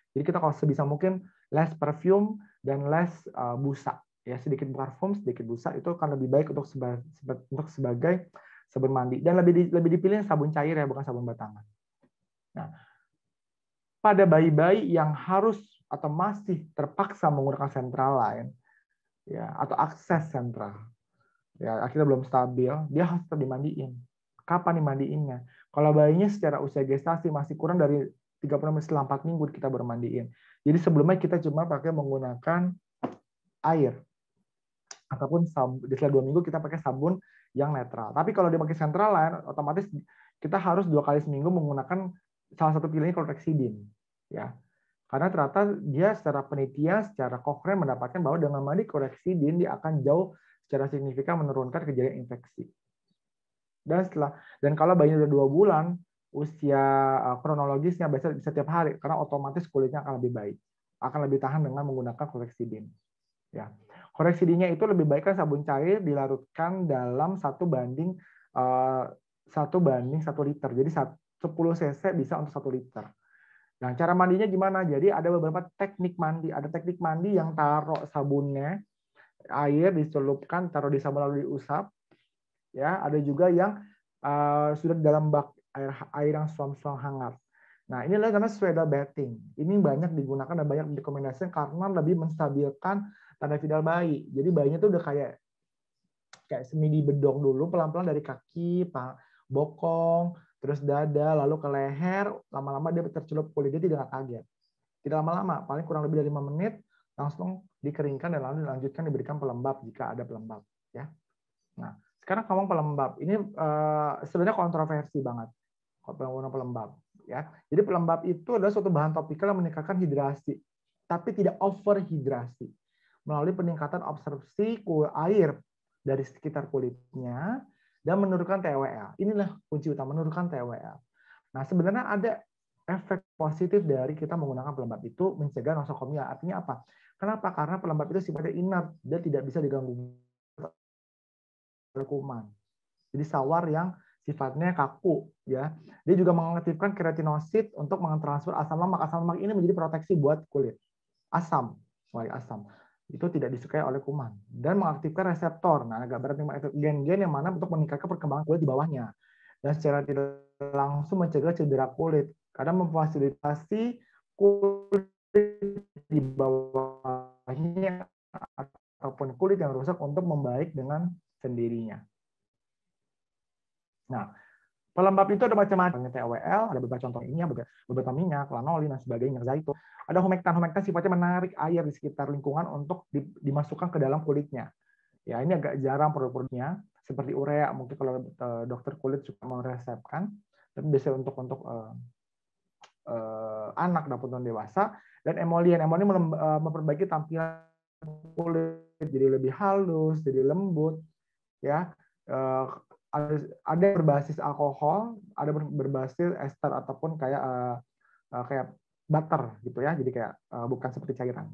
Jadi kita kalau sebisa mungkin less perfume dan less busa. Ya, sedikit parfum, sedikit busa itu akan lebih baik untuk sebagai sabun mandi. Dan lebih dipilih sabun cair ya, bukan sabun batangan. Nah, pada bayi-bayi yang harus atau masih terpaksa menggunakan central line, ya atau akses sentral, ya akhirnya belum stabil, dia harus tetap dimandiin. Kapan dimandiinnya? Kalau bayinya secara usia gestasi masih kurang dari 30 menit setelah 4 minggu kita baru mandiin. Jadi sebelumnya kita cuma pakai menggunakan air. Ataupun setelah 2 minggu kita pakai sabun yang netral. Tapi kalau dia pakai central line, otomatis kita harus 2 kali seminggu menggunakan salah satu pilihannya chlorhexidine. Ya. Karena ternyata dia secara penelitian, secara Cochrane mendapatkan bahwa dengan mandi chlorhexidine dia akan jauh secara signifikan menurunkan kejadian infeksi. Dan kalau bayinya udah 2 bulan, usia kronologisnya biasanya setiap hari, karena otomatis kulitnya akan lebih baik, akan lebih tahan dengan menggunakan chlorhexidine. Ya, chlorhexidine itu lebih baik kan sabun cair dilarutkan dalam 1:1 liter. Jadi 10 cc bisa untuk 1 liter. Nah, cara mandinya gimana? Jadi ada beberapa teknik mandi. Ada teknik mandi yang taruh sabunnya, air dicelupkan, taruh di sabun lalu diusap. Ya, ada juga yang sudah dalam bak air yang suam-suam hangat. Nah, ini adalah namanya swaddle bathing. Ini banyak digunakan dan banyak direkomendasikan karena lebih menstabilkan tanda vidal bayi. Jadi bayinya tuh udah kayak semi dibedong dulu pelan-pelan dari kaki, bokong, terus dada, lalu ke leher, lama-lama dia tercelup kulit, dia tidak kaget. Tidak lama-lama, paling kurang lebih dari 5 menit, langsung dikeringkan dan lalu dilanjutkan diberikan pelembab jika ada pelembab. Ya. Nah, sekarang ngomong pelembab, ini sebenarnya kontroversi banget penggunaan pelembab. Ya, jadi pelembab itu adalah suatu bahan topikal yang meningkatkan hidrasi, tapi tidak overhidrasi melalui peningkatan absorpsi air dari sekitar kulitnya dan menurunkan TWL. Inilah kunci utama, menurunkan TWL. Nah, sebenarnya ada efek positif dari kita menggunakan pelembab itu mencegah nosokomia. Artinya apa? Kenapa? Karena pelembab itu sifatnya inert, dia tidak bisa diganggu oleh kuman. Jadi sawar yang sifatnya kaku, ya. Dia juga mengaktifkan keratinosit untuk mentransfer asam lemak. Asam lemak ini menjadi proteksi buat kulit. Asam itu tidak disukai oleh kuman dan mengaktifkan reseptor. Nah, agak berat gen-gen yang mana untuk meningkatkan perkembangan kulit di bawahnya dan secara tidak langsung mencegah cedera kulit karena memfasilitasi kulit di bawahnya ataupun kulit yang rusak untuk membaik dengan sendirinya. Nah, pelembab itu ada macam-macam, TWL, ada beberapa contoh ini, beberapa minyak, lanolin, dan sebagainya, zaitun. Ada humektan sifatnya menarik air di sekitar lingkungan untuk dimasukkan ke dalam kulitnya. Ya, ini agak jarang produk-produknya, seperti urea, mungkin kalau dokter kulit suka meresepkan, tapi biasanya untuk anak dan dewasa. Dan emolien memperbaiki tampilan kulit jadi lebih halus, jadi lembut, ya. Ada berbasis alkohol, ada berbasis ester ataupun kayak butter gitu ya, jadi kayak bukan seperti cairan.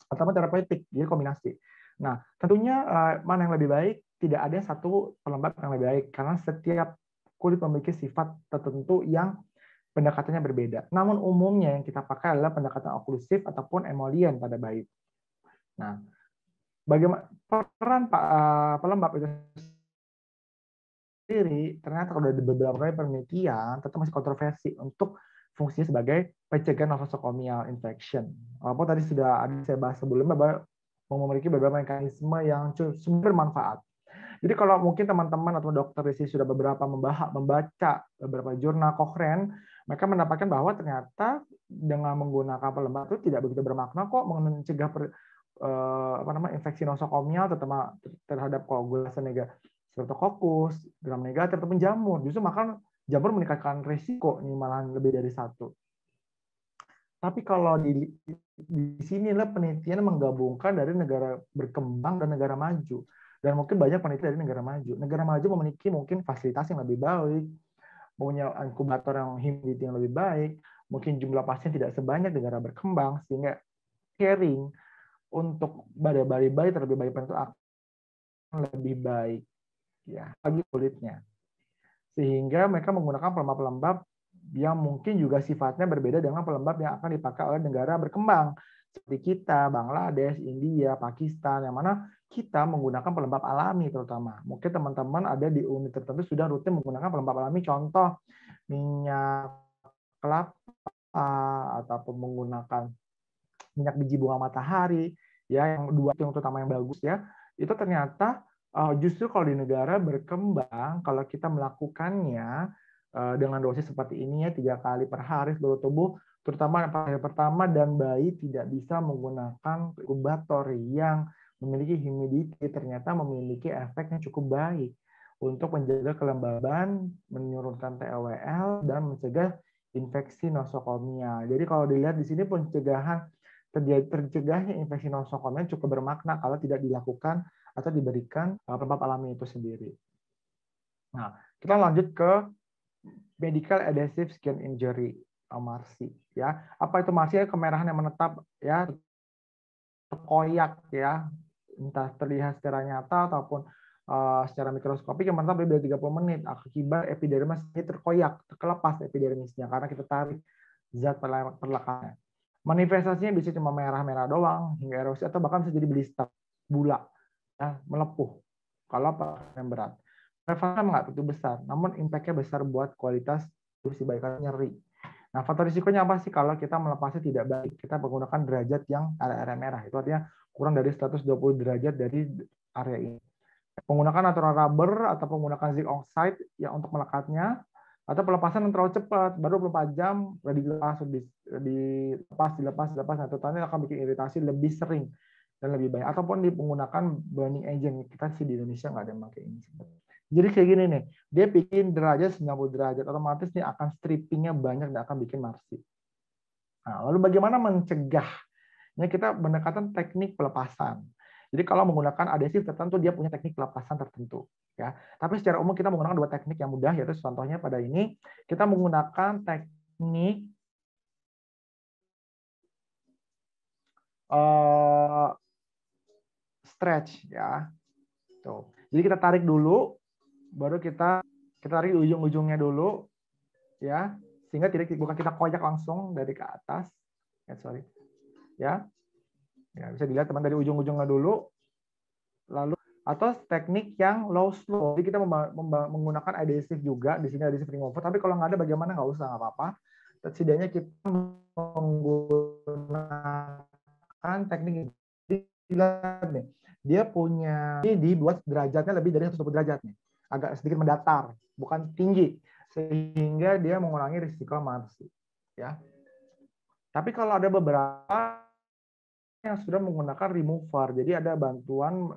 Ataupun terapeutik, jadi kombinasi. Nah, tentunya mana yang lebih baik? Tidak ada satu pelembab yang lebih baik karena setiap kulit memiliki sifat tertentu yang pendekatannya berbeda. Namun umumnya yang kita pakai adalah pendekatan oklusif ataupun emolien pada bayi. Nah, bagaimana peran pelembab itu sendiri, ternyata kalau ada beberapa kali penelitian, tetap masih kontroversi untuk fungsinya sebagai pencegahan nosocomial infection. Walaupun tadi sudah ada saya bahas sebelumnya bahwa memiliki beberapa mekanisme yang bermanfaat. Jadi kalau mungkin teman-teman atau dokter di sini sudah membaca beberapa jurnal Cochrane, mereka mendapatkan bahwa ternyata dengan menggunakan pelembab itu tidak begitu bermakna kok mencegah infeksi nosokomial terhadap koagulasi negatif, Streptococcus, gram negatif ataupun jamur. Justru makan jamur meningkatkan risiko nih malahan lebih dari satu. Tapi kalau di sinilah penelitian menggabungkan dari negara berkembang dan negara maju. Dan mungkin banyak penelitian dari negara maju. Negara maju memiliki mungkin fasilitas yang lebih baik, punya inkubator yang humidity yang lebih baik, mungkin jumlah pasien tidak sebanyak negara berkembang, sehingga caring untuk bayi terlebih baik itu akan lebih baik ya bagi kulitnya. Sehingga mereka menggunakan pelembab-pelembab yang mungkin juga sifatnya berbeda dengan pelembab yang akan dipakai oleh negara berkembang seperti kita, Bangladesh, India, Pakistan, yang mana kita menggunakan pelembab alami terutama. Mungkin teman-teman ada di unit tertentu sudah rutin menggunakan pelembab alami, contoh minyak kelapa ataupun menggunakan minyak biji bunga matahari, ya yang dua yang terutama yang bagus ya. Itu ternyata justru kalau di negara berkembang, kalau kita melakukannya dengan dosis seperti ini ya 3 kali per hari seluruh tubuh, terutama hari pertama dan bayi tidak bisa menggunakan inkubator yang memiliki humidity, ternyata memiliki efek yang cukup baik untuk menjaga kelembaban, menurunkan TLWL, dan mencegah infeksi nosokomia. Jadi kalau dilihat di sini tercegahnya infeksi nosokomia cukup bermakna kalau tidak dilakukan atau diberikan pelembab alami itu sendiri. Nah, kita lanjut ke medical adhesive skin injury, MARSI ya. Apa itu MARSI? Kemerahan yang menetap ya, terkoyak ya, entah terlihat secara nyata ataupun secara mikroskopik yang menetap lebih dari 30 menit akibat epidermis ini terkoyak, terkelepas epidermisnya karena kita tarik zat perlekatnya. Manifestasinya bisa cuma merah-merah doang hingga erosi atau bahkan bisa jadi blister, bulat, ya, melepuh kalau yang berat. Levelnya nggak begitu besar, namun impact-nya besar buat kualitas si bayi nyeri. Nah, faktor risikonya apa sih kalau kita melepasnya tidak baik? Kita menggunakan derajat yang area merah, itu artinya kurang dari 120 derajat dari area ini. Menggunakan natural rubber atau menggunakan zinc oxide yang untuk melekatnya, atau pelepasan yang terlalu cepat, baru 24 jam dilepas. Nah, totalnya akan bikin iritasi lebih sering dan lebih banyak. Ataupun menggunakan burning agent, kita sih di Indonesia nggak ada yang pakai ini. Jadi kayak gini nih, dia bikin derajat 90 derajat, otomatis nih akan strippingnya banyak dan akan bikin marsi. Nah, lalu bagaimana mencegahnya? Kita pendekatan teknik pelepasan. Jadi kalau menggunakan adhesif tertentu, dia punya teknik pelepasan tertentu. Ya, tapi secara umum kita menggunakan 2 teknik yang mudah, yaitu contohnya pada ini kita menggunakan teknik stretch ya. Tuh. Jadi kita tarik dulu, baru kita tarik ujung-ujungnya dulu, ya, sehingga bukan kita koyak langsung dari ke atas. Ya, bisa dilihat teman dari ujung-ujungnya dulu, lalu atau teknik yang low slow. Jadi kita menggunakan adhesif juga, di sini adhesif remover. Tapi kalau nggak ada bagaimana, nggak usah, nggak apa-apa. Setidaknya kita menggunakan teknik nih. Dia punya ini dibuat derajatnya lebih dari 120 derajat nih. Agak sedikit mendatar, bukan tinggi, sehingga dia mengurangi risiko marsi. Ya. Tapi kalau ada beberapa yang sudah menggunakan remover, jadi ada bantuan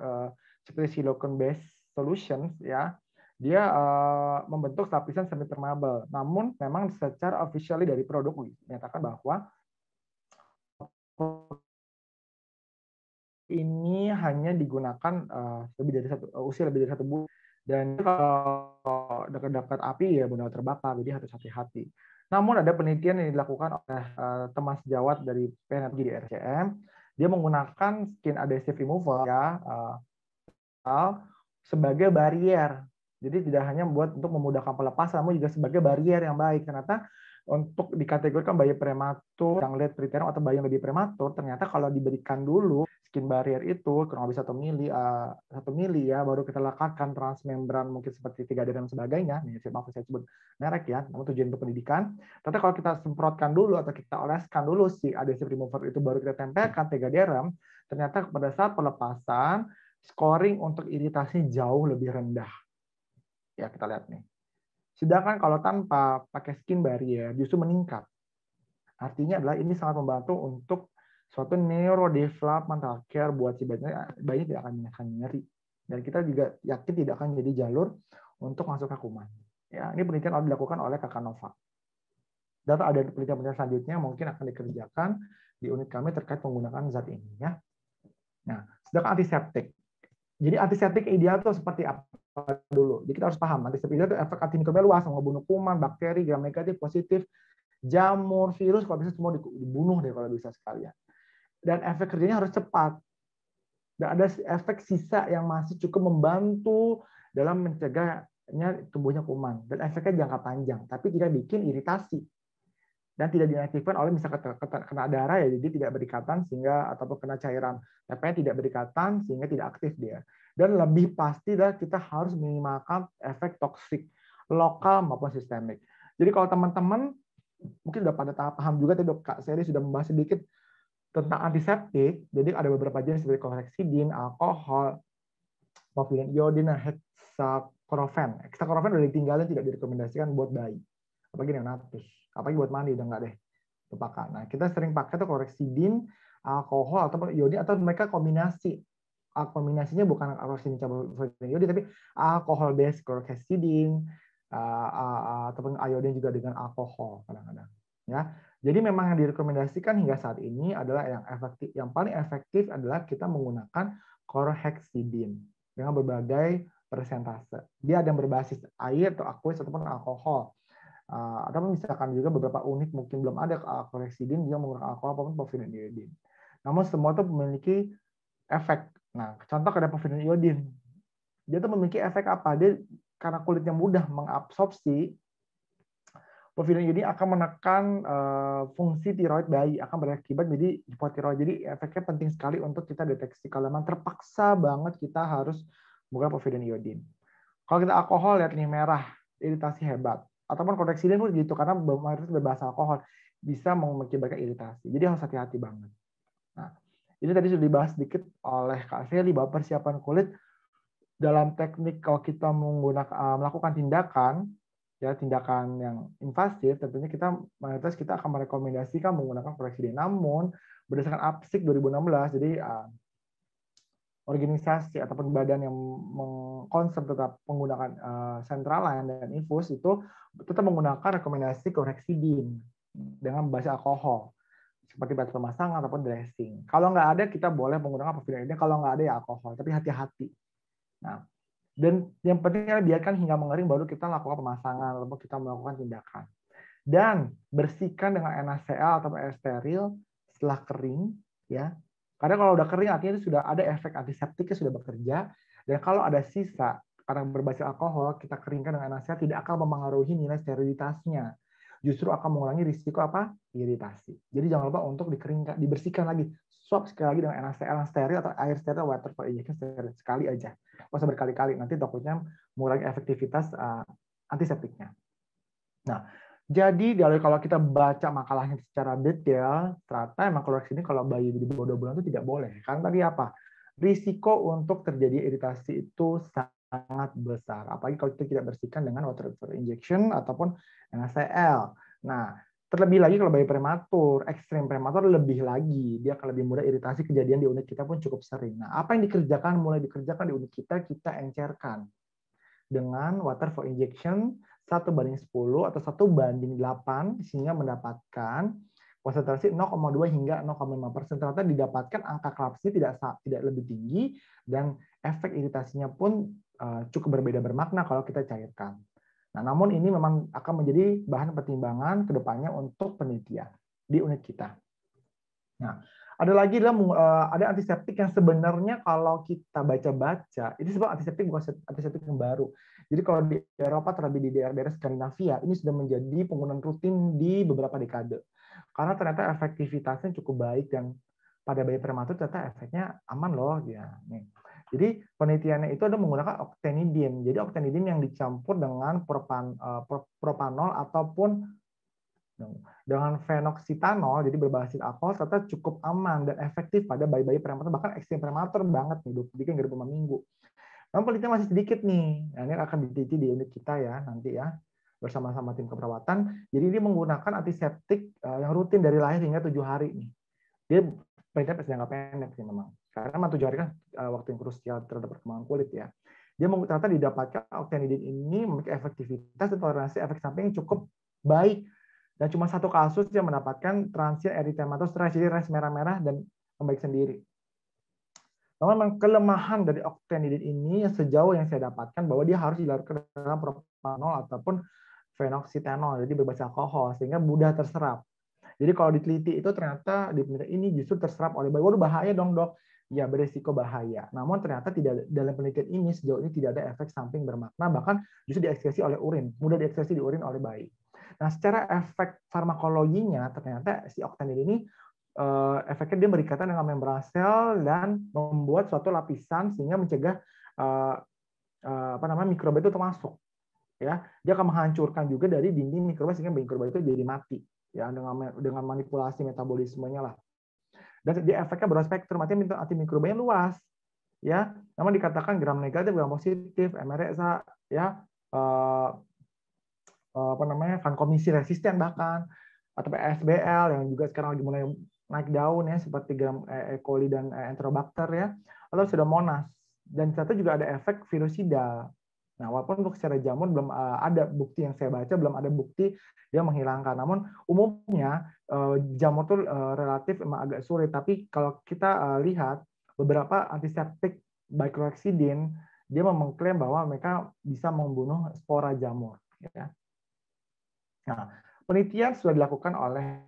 seperti silicone based solutions ya, dia membentuk lapisan semi permeable. Namun memang secara officially dari produk menyatakan bahwa ini hanya digunakan usia lebih dari 1 bulan, dan kalau dekat-dekat api ya benar terbakar, jadi harus hati-hati. Namun ada penelitian yang dilakukan oleh teman sejawat dari PNPG di RCM, dia menggunakan skin adhesive remover ya sebagai barrier Jadi tidak hanya buat untuk memudahkan pelepasan, namun juga sebagai barier yang baik. Ternyata untuk dikategorikan bayi prematur, yang late preterm atau bayi yang lebih prematur, ternyata kalau diberikan dulu skin barrier itu kurang lebih 1 mili ya, baru kita letakkan transmembran mungkin seperti 3D dan sebagainya. Nih, maaf saya sebut merek ya, namun tujuan untuk pendidikan. Ternyata kalau kita semprotkan dulu atau kita oleskan dulu si adhesive remover itu, baru kita tempelkan 3D RAM, ternyata pada saat pelepasan scoring untuk iritasi jauh lebih rendah. Ya, kita lihat nih. Sedangkan kalau tanpa pakai skin barrier justru meningkat. Artinya adalah ini sangat membantu untuk suatu neurodevelopmental care buat si bayi tidak akan nyeri. Dan kita juga yakin tidak akan jadi jalur untuk masuk ke kuman. Ya, ini penelitian dilakukan oleh Kakak Nova. Dan ada penelitian selanjutnya mungkin akan dikerjakan di unit kami terkait menggunakan zat ini. Ya. Nah, sedangkan antiseptik. Jadi antiseptik ideal itu seperti apa dulu? Jadi kita harus paham, antiseptik itu efek antimikrobia luas, membunuh kuman, bakteri, gram negatif, positif, jamur, virus, kalau bisa semua dibunuh deh kalau bisa sekalian. Dan efek kerjanya harus cepat. Dan ada efek sisa yang masih cukup membantu dalam mencegahnya tumbuhnya kuman. Dan efeknya jangka panjang, tapi tidak bikin iritasi. Dan tidak diaktifkan oleh misalnya kena darah ya, jadi tidak berikatan sehingga ataupun kena cairan TPN tidak berikatan sehingga tidak aktif dia. Dan lebih pasti kita harus minimalkan efek toksik lokal maupun sistemik. Jadi kalau teman-teman mungkin sudah pada tahap paham juga tadi Kak Seri sudah membahas sedikit tentang antiseptik. Jadi ada beberapa jenis seperti chlorhexidine, alkohol, povilen iodin, dan hexachlorophene. Hexachlorophene udah ditinggalin, tidak direkomendasikan buat bayi. Apalagi neonatus. Apalagi buat mandi udah nggak deh. Lupakan. Nah, kita sering pakai tuh chlorhexidine, alkohol ataupun iodin, atau mereka kombinasi. Kombinasinya bukan chlorhexidine campur iodin, tapi alkohol based chlorhexidine, ataupun iodin juga dengan alkohol kadang-kadang. Ya, jadi memang yang direkomendasikan hingga saat ini adalah yang paling efektif adalah kita menggunakan chlorhexidine dengan berbagai persentase. Dia ada yang berbasis air atau aqueous ataupun alkohol. Ataupun misalkan juga beberapa unit mungkin belum ada chlorhexidine, dia menggunakan alkohol ataupun povilen iodin. Namun semua itu memiliki efek. Nah, contoh ada povilen iodin. Dia tuh memiliki efek apa? Dia karena kulitnya mudah mengabsorpsi, povilen iodin akan menekan fungsi tiroid bayi, akan berakibat jadi hipotiroid. Jadi efeknya penting sekali untuk kita deteksi. Kalau memang terpaksa banget kita harus menggunakan povilen iodin. Kalau kita alkohol, lihat nih merah, iritasi hebat. Ataupun chlorhexidine pun gitu, karena mayoritas berbahasa alkohol bisa mengakibatkan iritasi. Jadi harus hati-hati banget. Nah, ini tadi sudah dibahas sedikit oleh Kak Feli bahwa persiapan kulit dalam teknik kalau kita melakukan tindakan, ya tindakan yang invasif, tentunya mayoritas kita akan merekomendasikan menggunakan chlorhexidine. Namun berdasarkan APSIC 2016, jadi organisasi ataupun badan yang mengkonsep tetap menggunakan central line dan infus itu tetap menggunakan rekomendasi chlorhexidine dengan basis alkohol seperti batu pemasangan ataupun dressing. Kalau nggak ada kita boleh menggunakan povilen iodin, kalau nggak ada ya alkohol, tapi hati-hati. Nah, dan yang penting adalah biarkan hingga mengering baru kita lakukan pemasangan ataupun kita melakukan tindakan. Dan bersihkan dengan NaCl atau air steril setelah kering, ya. Karena kalau udah kering artinya itu sudah ada efek antiseptiknya sudah bekerja, dan kalau ada sisa karena berbasis alkohol kita keringkan dengan NaCl tidak akan mempengaruhi nilai sterilitasnya. Justru akan mengurangi risiko apa? Iritasi. Jadi jangan lupa untuk dikeringkan, dibersihkan lagi. Swab sekali lagi dengan NaCl steril atau air steril water for injection steril sekali aja. Nggak usah berkali-kali, nanti takutnya mengurangi efektivitas antiseptiknya. Nah, jadi kalau kita baca makalahnya secara detail, ternyata emang chlorhexidine kalau bayi di bawah 2 bulan itu tidak boleh. Karena tadi apa? Risiko untuk terjadi iritasi itu sangat besar. Apalagi kalau kita tidak bersihkan dengan water for injection ataupun NaCl. Nah, terlebih lagi kalau bayi prematur, ekstrim prematur lebih lagi. Dia akan lebih mudah iritasi, kejadian di unit kita pun cukup sering. Nah, apa yang mulai dikerjakan di unit kita encerkan dengan water for injection 1:10 atau 1:8 sehingga mendapatkan konsentrasi 0,2 hingga 0,5%. Ternyata didapatkan angka klapsnya tidak lebih tinggi dan efek iritasinya pun cukup berbeda bermakna kalau kita cairkan. Nah, namun ini memang akan menjadi bahan pertimbangan ke depannya untuk penelitian di unit kita. Nah, Ada lagi ada antiseptik yang sebenarnya kalau kita baca-baca, ini sebenarnya antiseptik bukan antiseptik yang baru. Jadi kalau di Eropa, terlebih di daerah-daerah Skandinavia, ini sudah menjadi penggunaan rutin di beberapa dekade. Karena ternyata efektivitasnya cukup baik dan pada bayi prematur ternyata efeknya aman loh. Ya, nih. Jadi penelitiannya itu ada menggunakan octanidin. Jadi octanidin yang dicampur dengan propanol ataupun dengan phenoxitanol, jadi berbasis alkohol, ternyata cukup aman dan efektif pada bayi-bayi prematur, bahkan ekstrim prematur banget nih, 23 minggu. Namun penelitian masih sedikit nih, nah, ini akan diteliti di unit kita ya nanti ya, bersama-sama tim keperawatan. Jadi ini menggunakan antiseptik yang rutin dari lahir hingga 7 hari nih. Dia penelitian jangka pendek sih memang, karena 7 hari kan waktu yang krusial terhadap perkembangan kulit ya. Dia ternyata didapatkan octanidin ini memiliki efektivitas dan toleransi efek samping yang cukup baik. Dan cuma satu kasus yang mendapatkan transient erythematous rash, jadi rash merah-merah dan membaik sendiri. Namun memang kelemahan dari octanidin ini sejauh yang saya dapatkan bahwa dia harus dilarutkan dalam propanol ataupun phenoxitanol, jadi berbasis alkohol, sehingga mudah terserap. Jadi kalau diteliti itu ternyata di penelitian ini justru terserap oleh bayi. Waduh, bahaya dong dok. Ya, beresiko bahaya. Namun ternyata tidak, dalam penelitian ini sejauh ini tidak ada efek samping bermakna, bahkan justru diekskresi oleh urin, mudah diekskresi di urin oleh bayi. Nah, secara efek farmakologinya ternyata si octanidin ini efeknya dia berikatan dengan membran sel dan membuat suatu lapisan sehingga mencegah mikroba itu termasuk. Ya, dia akan menghancurkan juga dari dinding mikroba sehingga mikroba itu jadi mati. Ya, dengan manipulasi metabolismenya lah. Dan dia efeknya berspektrum, artinya antimikrobanya luas. Ya, namun dikatakan gram negatif, gram positif, MRSA, ya, vancomycin resisten bahkan, atau SBL yang juga sekarang lagi mulai naik daun ya, seperti gram E. coli dan Enterobacter ya, atau Pseudomonas. Dan ternyata juga ada efek virusidal. Nah, walaupun untuk secara jamur belum ada bukti yang saya baca, belum ada bukti dia menghilangkan. Namun umumnya jamur itu relatif memang agak sulit. Tapi kalau kita lihat beberapa antiseptik baik chlorhexidine, dia mengklaim bahwa mereka bisa membunuh spora jamur. Ya. Nah, penelitian sudah dilakukan oleh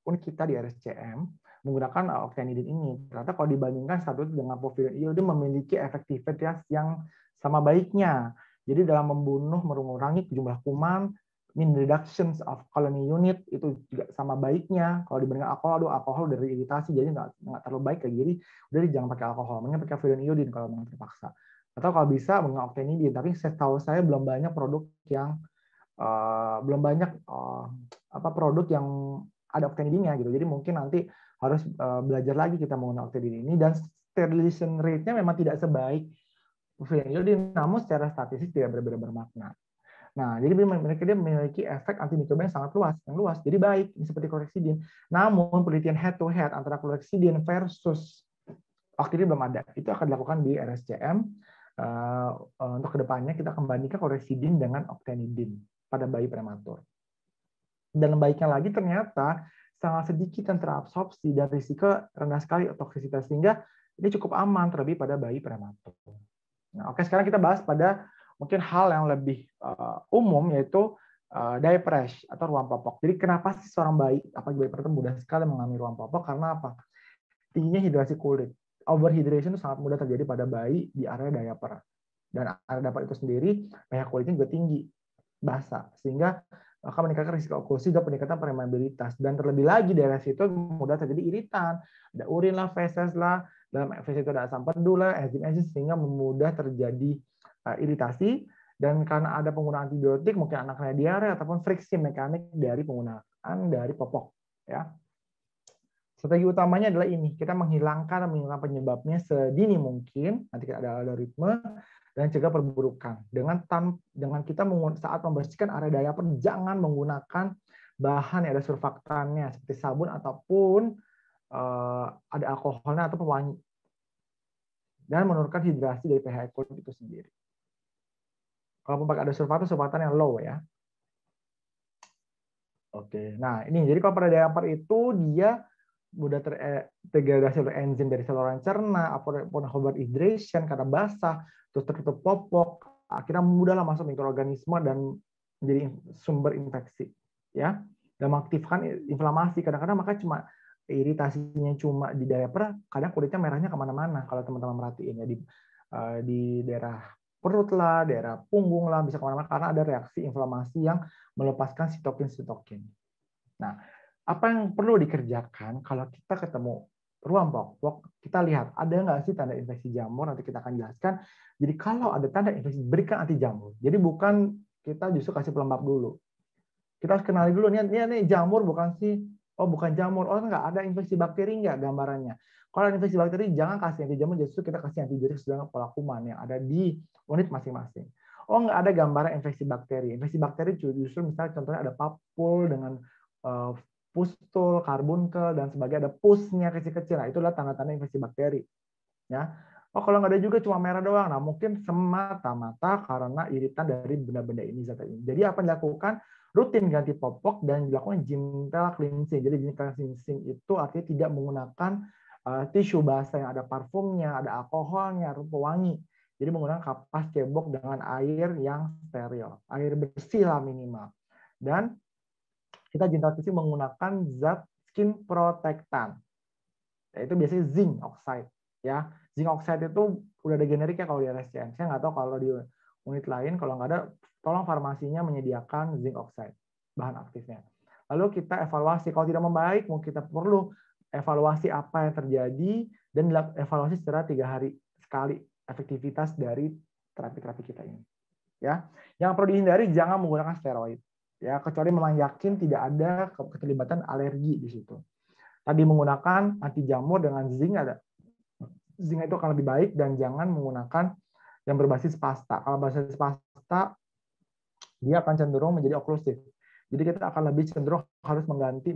unit kita di RSCM menggunakan octanidin ini. Ternyata kalau dibandingkan satu dengan povidone dia memiliki efektivitas yang sama baiknya. Jadi dalam membunuh, mengurangi jumlah kuman, mean reductions of colony unit itu juga sama baiknya. Kalau dibandingkan alkohol dari iritasi, jadi nggak terlalu baik lagi. Jadi udah jangan pakai alkohol, mending pakai povidone iodine kalau memang terpaksa. Atau kalau bisa menggunakan octanidin. Tapi setahu saya belum banyak produk yang produk yang ada octanidinnya gitu. Jadi mungkin nanti harus belajar lagi kita menggunakan octanidin ini, dan sterilization rate-nya memang tidak sebaik povidone, namun secara statistik tidak benar-benar bermakna. Nah, jadi dia memiliki efek antimikroba yang sangat luas, jadi baik, ini seperti chlorhexidine. Namun penelitian head to head antara chlorhexidine versus octanidin belum ada. Itu akan dilakukan di RSCM. Untuk kedepannya kita akan bandingkan chlorhexidine dengan octanidin pada bayi prematur. Dan baiknya lagi ternyata sangat sedikit yang terabsorpsi dan risiko rendah sekali toksisitas, sehingga ini cukup aman terlebih pada bayi prematur. Nah, oke, sekarang kita bahas pada mungkin hal yang lebih umum, yaitu diaper rash atau ruam popok. Jadi kenapa sih seorang bayi, apalagi bayi prematur mudah sekali mengalami ruam popok? Karena apa? Tingginya hidrasi kulit. Overhydration itu sangat mudah terjadi pada bayi di area diaper. Dan area diaper itu sendiri pH kulitnya juga tinggi, basah, sehingga akan meningkatkan risiko oklusi dan peningkatan permeabilitas. Dan terlebih lagi daerah situ mudah terjadi iritan, ada urin lah, feses lah, dalam feses itu ada asam pedu lah, enzim sehingga mudah terjadi iritasi. Dan karena ada penggunaan antibiotik, mungkin anaknya diare ataupun friksi mekanik dari penggunaan dari popok. Ya. Strategi utamanya adalah ini, kita menghilangkan penyebabnya sedini mungkin. Nanti kita ada algoritma dan cegah perburukan. Dengan kita saat membersihkan area diaper, jangan menggunakan bahan yang ada surfaktannya seperti sabun ataupun ada alkoholnya atau pewangi, dan menurunkan hidrasi dari pH kulit itu sendiri. Kalau pakai ada surfaktan yang low ya. Oke, nah ini jadi kalau pada diaper itu dia mudah terdegradasi oleh enzim dari saluran cerna, ataupun overhydration karena basah, terus tertutup popok, akhirnya mudahlah masuk mikroorganisme dan menjadi sumber infeksi, ya, dan mengaktifkan inflamasi. Kadang-kadang maka cuma iritasinya cuma di diaper, kadang kulitnya merahnya kemana-mana. Kalau teman-teman merhatiin ya di daerah perut lah, daerah punggung lah, bisa kemana-mana karena ada reaksi inflamasi yang melepaskan sitokin-sitokin. Nah, apa yang perlu dikerjakan kalau kita ketemu ruam pok-pok, kita lihat ada nggak sih tanda infeksi jamur, nanti kita akan jelaskan. Jadi kalau ada tanda infeksi, berikan anti jamur. Jadi bukan kita justru kasih pelembab dulu. Kita harus kenali dulu, nih jamur bukan sih? Oh bukan jamur, oh nggak ada infeksi bakteri nggak gambarannya. Kalau ada infeksi bakteri, jangan kasih anti jamur, justru kita kasih antibiotik sedang pola kuman yang ada di unit masing-masing. Oh nggak ada gambaran infeksi bakteri. Infeksi bakteri justru misalnya contohnya ada papul dengan pustul, karbunkel, dan sebagainya, ada pusnya kecil-kecil. Nah, itulah tanda-tanda infeksi bakteri. Ya. Oh, kalau nggak ada juga cuma merah doang. Nah, mungkin semata-mata karena iritan dari benda-benda ini, zat ini. Jadi apa yang dilakukan? Rutin ganti popok dan dilakukan gentle cleansing. Jadi gentle cleansing itu artinya tidak menggunakan tisu basah yang ada parfumnya, ada alkoholnya, pewangi. Jadi menggunakan kapas cebok dengan air yang steril, air bersih lah minimal. Dan kita gentle cleansing menggunakan zat skin protectant. Yaitu biasanya zinc oxide. Ya, zinc oxide itu udah ada generiknya kalau di RSCM. Saya nggak tahu kalau di unit lain, kalau nggak ada, tolong farmasinya menyediakan zinc oxide, bahan aktifnya. Lalu kita evaluasi, kalau tidak membaik, mungkin kita perlu evaluasi apa yang terjadi, dan evaluasi secara 3 hari sekali efektivitas dari terapi-terapi kita ini. Ya, yang perlu dihindari jangan menggunakan steroid. Ya, kecuali memang yakin tidak ada keterlibatan alergi di situ. Tadi menggunakan anti jamur dengan zinc, ada zinc itu akan lebih baik, dan jangan menggunakan yang berbasis pasta. Kalau berbasis pasta, dia akan cenderung menjadi oklusif. Jadi kita akan lebih cenderung harus mengganti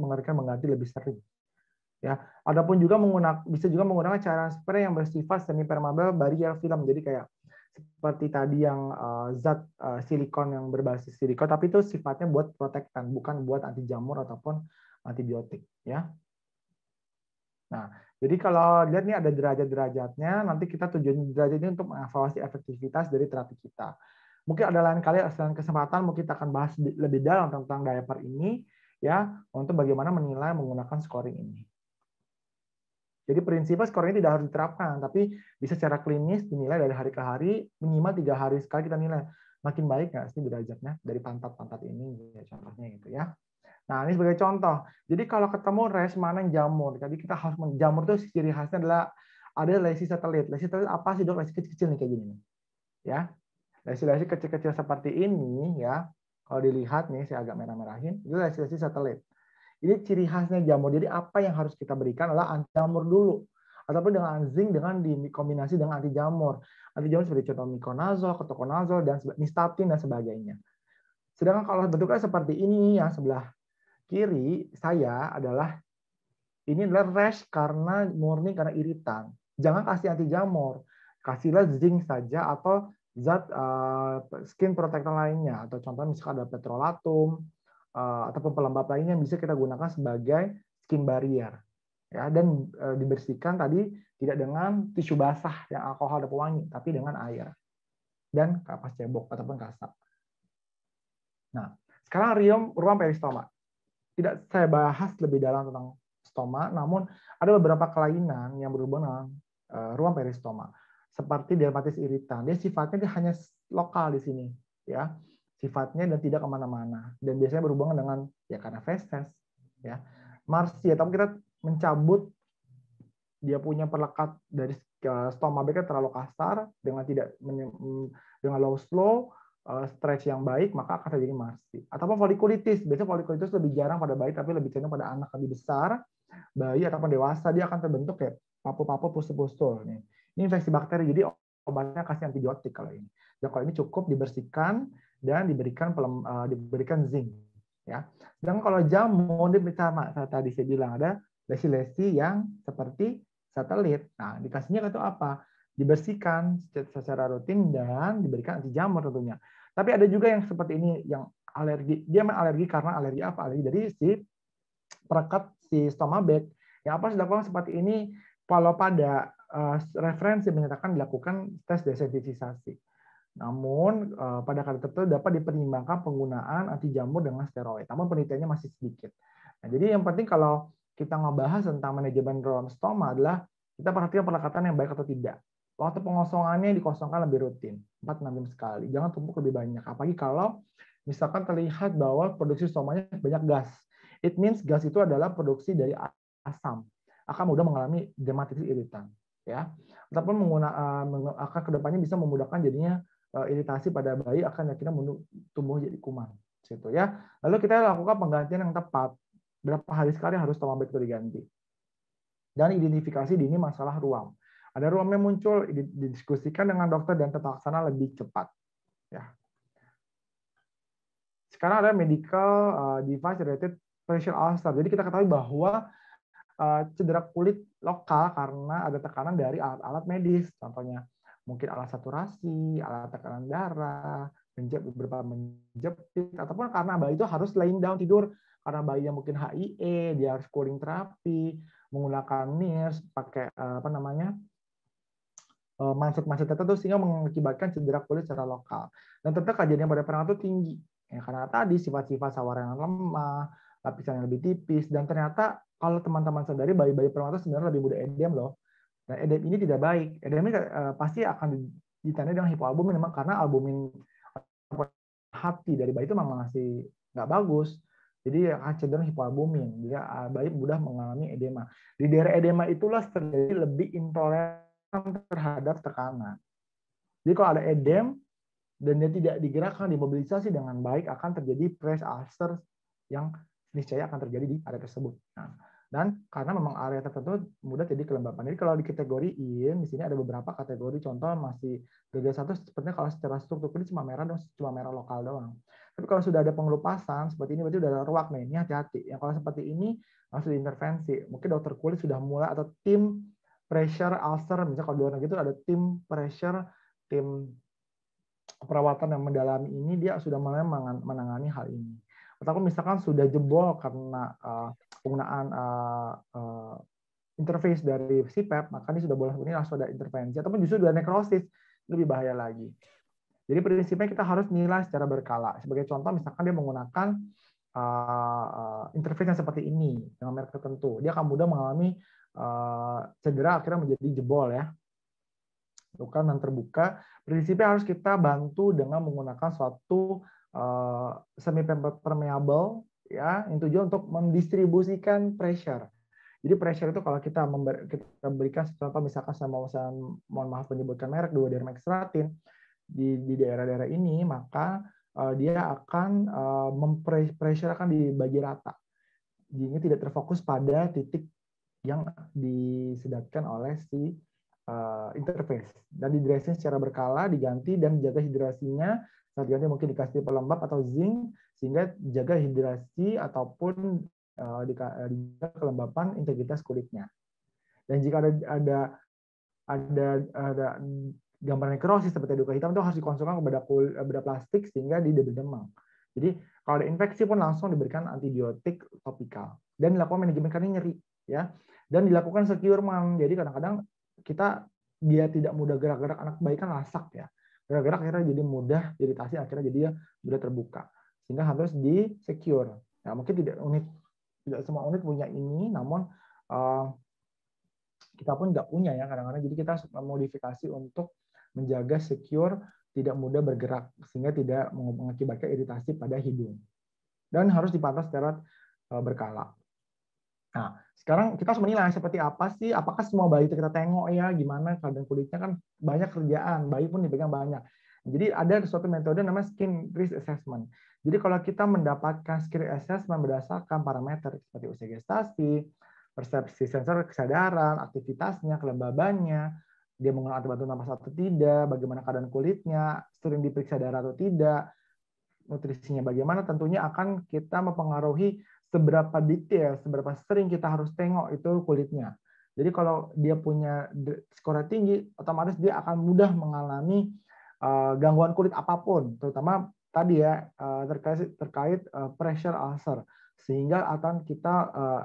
lebih sering. Ya, adapun juga bisa juga menggunakan cairan spray yang bersifat semi permeable barrier film. Jadi kayak seperti tadi yang zat silikon yang berbasis silikon, tapi itu sifatnya buat protektan, bukan buat anti jamur ataupun antibiotik. Ya. Nah, jadi kalau lihat nih ada derajat-derajatnya, nanti kita tujuan derajat ini untuk mengevaluasi efektivitas dari terapi kita. Mungkin ada lain kali, selain kesempatan, mungkin kita akan bahas lebih dalam tentang diaper ini, ya, untuk bagaimana menilai menggunakan scoring ini. Jadi prinsipnya scoring ini tidak harus diterapkan, tapi bisa secara klinis dinilai dari hari ke hari, minimal 3 hari sekali kita nilai. Makin baik nggak sih derajatnya dari pantat-pantat ini, ya, contohnya gitu ya. Nah, ini sebagai contoh. Jadi kalau ketemu rash mana yang jamur, jadi kita harus jamur itu ciri khasnya adalah ada lesi satelit. Lesi satelit apa sih, Dok? Lesi kecil-kecil nih kayak gini nih. Ya. Lesi-lesi kecil-kecil seperti ini ya. Kalau dilihat nih, saya agak merah-merahin, itu lesi-lesi satelit. Ini ciri khasnya jamur. Jadi apa yang harus kita berikan adalah anti jamur dulu. Ataupun dengan zinc dengan dikombinasi dengan anti jamur. Anti jamur seperti contoh miconazole, ketoconazole, dan nystatin dan sebagainya. Sedangkan kalau bentuknya seperti ini yang sebelah kiri saya adalah ini adalah rash karena murni karena iritan. Jangan kasih anti jamur, kasihlah zinc saja atau zat skin protector lainnya, atau contohnya misalkan ada petrolatum ataupun pelembab lainnya bisa kita gunakan sebagai skin barrier. Ya, dan dibersihkan tadi tidak dengan tisu basah yang alkohol dan pewangi, tapi dengan air dan kapas cebok ataupun kasar. Nah, sekarang ruang peristoma. Tidak saya bahas lebih dalam tentang stoma, namun ada beberapa kelainan yang berhubungan dengan ruang peristoma, seperti dermatitis iritan. Dia sifatnya hanya lokal di sini, ya, sifatnya dan tidak kemana-mana. Dan biasanya berhubungan dengan ya karena feses, ya, marsi, atau kita mencabut dia punya perlekat dari stoma baiknya terlalu kasar dengan low slow stretch yang baik, maka akan terjadi marsi. Ataupun folikulitis. Biasanya folikulitis lebih jarang pada bayi, tapi lebih cenderung pada anak lebih besar, bayi ataupun dewasa, dia akan terbentuk kayak papu-papu pustul-pustul. Ini infeksi bakteri, jadi obatnya kasih antibiotik kalau ini. Dan kalau ini cukup dibersihkan dan diberikan zinc. Ya. Dan kalau jamur, dia sama tadi saya bilang ada lesi-lesi yang seperti satelit. Nah, dikasihnya itu apa? Dibersihkan secara rutin dan diberikan anti jamur tentunya. Tapi ada juga yang seperti ini yang alergi. Dia memang alergi karena alergi apa? Alergi dari si perekat si stoma bag. Yang apa harus dilakukan seperti ini kalau pada referensi menyatakan dilakukan tes desensitisasi. Namun pada kali tertentu dapat dipertimbangkan penggunaan anti jamur dengan steroid. Namun penelitiannya masih sedikit. Nah, jadi yang penting kalau kita ngebahas tentang manajemen dalam stoma adalah kita perhatikan perlekatan yang baik atau tidak. Waktu pengosongannya dikosongkan lebih rutin, 4-6 jam sekali. Jangan tumpuk lebih banyak. Apalagi kalau misalkan terlihat bahwa produksi stomanya banyak gas. It means gas itu adalah produksi dari asam. Akan mudah mengalami dermatitis iritan. Ya. Ataupun akan kedepannya bisa memudahkan jadinya iritasi pada bayi akan akhirnya tumbuh jadi kuman. Gitu ya. Lalu kita lakukan penggantian yang tepat. Berapa hari sekali harus stoma bag itu diganti. Dan identifikasi dini masalah ruam. Ada ruam yang muncul, didiskusikan dengan dokter dan terlaksana lebih cepat. Ya. Sekarang ada medical device related facial ulcer. Jadi kita ketahui bahwa cedera kulit lokal karena ada tekanan dari alat-alat medis. Contohnya mungkin alat saturasi, alat tekanan darah, beberapa menjepit, ataupun karena bayi itu harus laying down tidur, karena bayinya mungkin HIE, dia harus cooling terapi, menggunakan NIRS, pakai manset-manset tertentu sehingga mengakibatkan cedera kulit secara lokal. Dan tentu kejadian pada perangan itu tinggi. Ya, karena tadi sifat-sifat sawaran yang lemah, lapisan yang lebih tipis, dan ternyata kalau teman-teman sadari bayi-bayi perangan itu sebenarnya lebih mudah edem loh. Dan edem ini tidak baik. Edem ini pasti akan ditandai dengan hipoalbumin memang karena albumin hati dari bayi itu memang masih nggak bagus. Jadi akan cenderung hipoalbumin. Jadi bayi mudah mengalami edema. Di daerah edema itulah terjadi lebih intoleran terhadap tekanan. Jadi kalau ada edem dan dia tidak digerakkan, dimobilisasi dengan baik, akan terjadi press ulcer yang niscaya akan terjadi di area tersebut. Nah, dan karena memang area tertentu mudah jadi kelembapan. Jadi kalau dikategoriin, di sini ada beberapa kategori. Contoh masih gagal satu, sepertinya kalau secara struktur kulit cuma merah lokal doang. Tapi kalau sudah ada pengelupasan seperti ini, berarti udah ada ruak nih. Ini hati-hati. Yang kalau seperti ini harus diintervensi. Mungkin dokter kulit sudah mulai atau tim pressure ulcer, misalnya kalau di luar negeri itu ada tim pressure, tim perawatan yang mendalami ini, dia sudah mulai menangani hal ini. Ataupun misalkan sudah jebol karena penggunaan interface dari CPAP, maka ini sudah boleh ini langsung ada intervensi. Ataupun justru sudah nekrosis, lebih bahaya lagi. Jadi prinsipnya kita harus nilai secara berkala. Sebagai contoh, misalkan dia menggunakan interface yang seperti ini dengan merek tertentu, dia akan mudah mengalami cedera akhirnya menjadi jebol ya, luka yang terbuka. Prinsipnya harus kita bantu dengan menggunakan suatu semi permeable ya, yang tujuan untuk mendistribusikan pressure. Jadi pressure itu kalau kita berikan contoh, misalkan saya mohon maaf menyebutkan merek, duodermextratin di daerah-daerah ini, maka dia akan pressure akan dibagi rata, jadi tidak terfokus pada titik yang disedatkan oleh si interface, dan di dressing secara berkala, diganti dan jaga hidrasinya. Saat ganti mungkin dikasih pelembab atau zinc sehingga jaga hidrasi ataupun dijaga kelembapan integritas kulitnya. Dan jika ada gambar nekrosis seperti duka hitam, itu harus dikonsumsikan kepada plastik sehingga dia berdemang. Jadi kalau ada infeksi pun langsung diberikan antibiotik topikal dan dilakukan manajemen karena nyeri ya, dan dilakukan securement. Jadi kadang-kadang dia tidak mudah gerak-gerak, anak bayi kan lasak ya, gerak-gerak akhirnya jadi mudah iritasi, akhirnya jadi dia mudah terbuka, sehingga harus di secure. Nah, mungkin tidak semua unit punya ini, namun kita pun nggak punya ya kadang-kadang, jadi kita harus modifikasi untuk menjaga secure, tidak mudah bergerak sehingga tidak mengakibatkan iritasi pada hidung, dan harus dipantau secara berkala. Nah, sekarang kita harus menilai seperti apa sih, apakah semua bayi itu kita tengok ya, gimana keadaan kulitnya, kan banyak kerjaan, bayi pun dipegang banyak. Jadi ada suatu metode namanya skin risk assessment. Jadi kalau kita mendapatkan skin risk assessment berdasarkan parameter seperti usia gestasi, persepsi sensor kesadaran, aktivitasnya, kelembabannya, dia menggunakan obat napas atau tidak, bagaimana keadaan kulitnya, sering diperiksa darah atau tidak, nutrisinya bagaimana, tentunya akan kita mempengaruhi seberapa detail, seberapa sering kita harus tengok itu kulitnya. Jadi kalau dia punya skor tinggi, otomatis dia akan mudah mengalami gangguan kulit apapun, terutama tadi ya terkait pressure ulcer, sehingga akan kita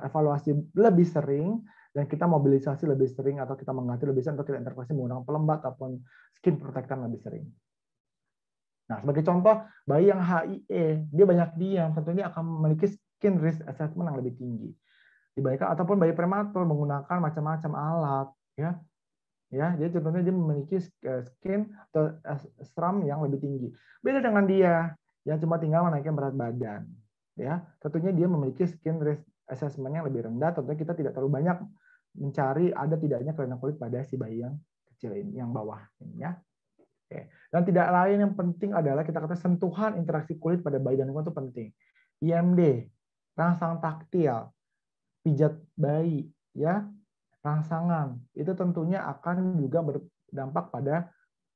evaluasi lebih sering dan kita mobilisasi lebih sering, atau kita mengganti lebih sering, atau kita intervensi menggunakan pelembab ataupun skin protectant lebih sering. Nah, sebagai contoh, bayi yang HIE, dia banyak diam, tentunya akan memiliki skin risk assessment yang lebih tinggi. dibandingkan ataupun bayi prematur menggunakan macam-macam alat, ya. Ya, jadi contohnya dia memiliki skin atau seram yang lebih tinggi. Beda dengan dia yang cuma tinggal menaikkan berat badan. Ya, tentunya dia memiliki skin assessment yang lebih rendah. Tentunya kita tidak terlalu banyak mencari ada tidaknya kelainan kulit pada si bayi yang kecil ini, yang bawah ini ya. Oke. Dan tidak lain yang penting adalah kita kata sentuhan interaksi kulit pada bayi dan lingkungan itu penting. IMD, rangsang taktil, pijat bayi, ya, rangsangan, itu tentunya akan juga berdampak pada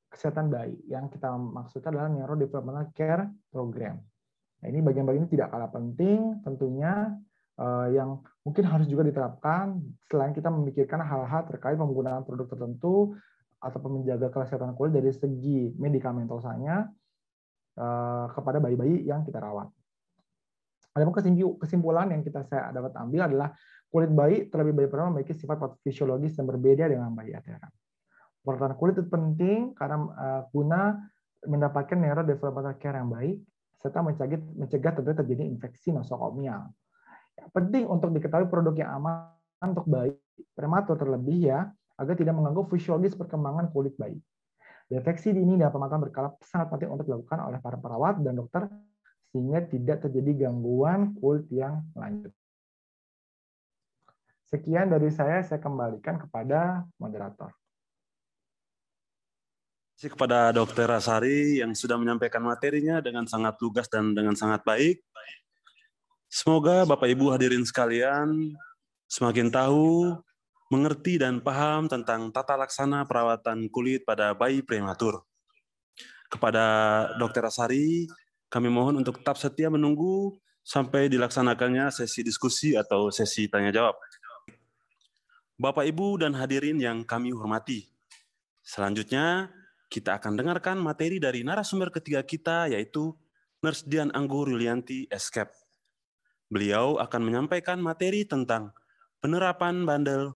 kesehatan bayi. Yang kita maksudkan adalah neurodevelopmental care program. Nah, ini bagian-bagian ini tidak kalah penting tentunya, yang mungkin harus juga diterapkan selain kita memikirkan hal-hal terkait penggunaan produk tertentu ataupun menjaga kesehatan kulit dari segi medikamentosanya kepada bayi-bayi yang kita rawat. Ada kesimpulan yang saya dapat ambil adalah kulit bayi terlebih bayi pertama memiliki sifat fisiologis yang berbeda dengan bayi ateran. Perawatan kulit itu penting karena guna mendapatkan neurodevelopmental care yang baik serta mencegah terjadi infeksi nosokomial. Penting untuk diketahui produk yang aman untuk bayi prematur terlebih ya, agar tidak mengganggu fisiologis perkembangan kulit bayi. Deteksi dini dan pemantauan berkala sangat penting untuk dilakukan oleh para perawat dan dokter sehingga tidak terjadi gangguan kulit yang lanjut. Sekian dari saya kembalikan kepada moderator. Terima kasih kepada Dr. Asari yang sudah menyampaikan materinya dengan sangat lugas dan dengan sangat baik. Semoga Bapak Ibu hadirin sekalian semakin tahu, mengerti dan paham tentang tata laksana perawatan kulit pada bayi prematur. Kepada Dr. Asari, kami mohon untuk tetap setia menunggu sampai dilaksanakannya sesi diskusi atau sesi tanya-jawab. Bapak, Ibu, dan hadirin yang kami hormati, selanjutnya kita akan dengarkan materi dari narasumber ketiga kita, yaitu Nurse Dian Anggur Yulianti, SCAP. Beliau akan menyampaikan materi tentang penerapan bandel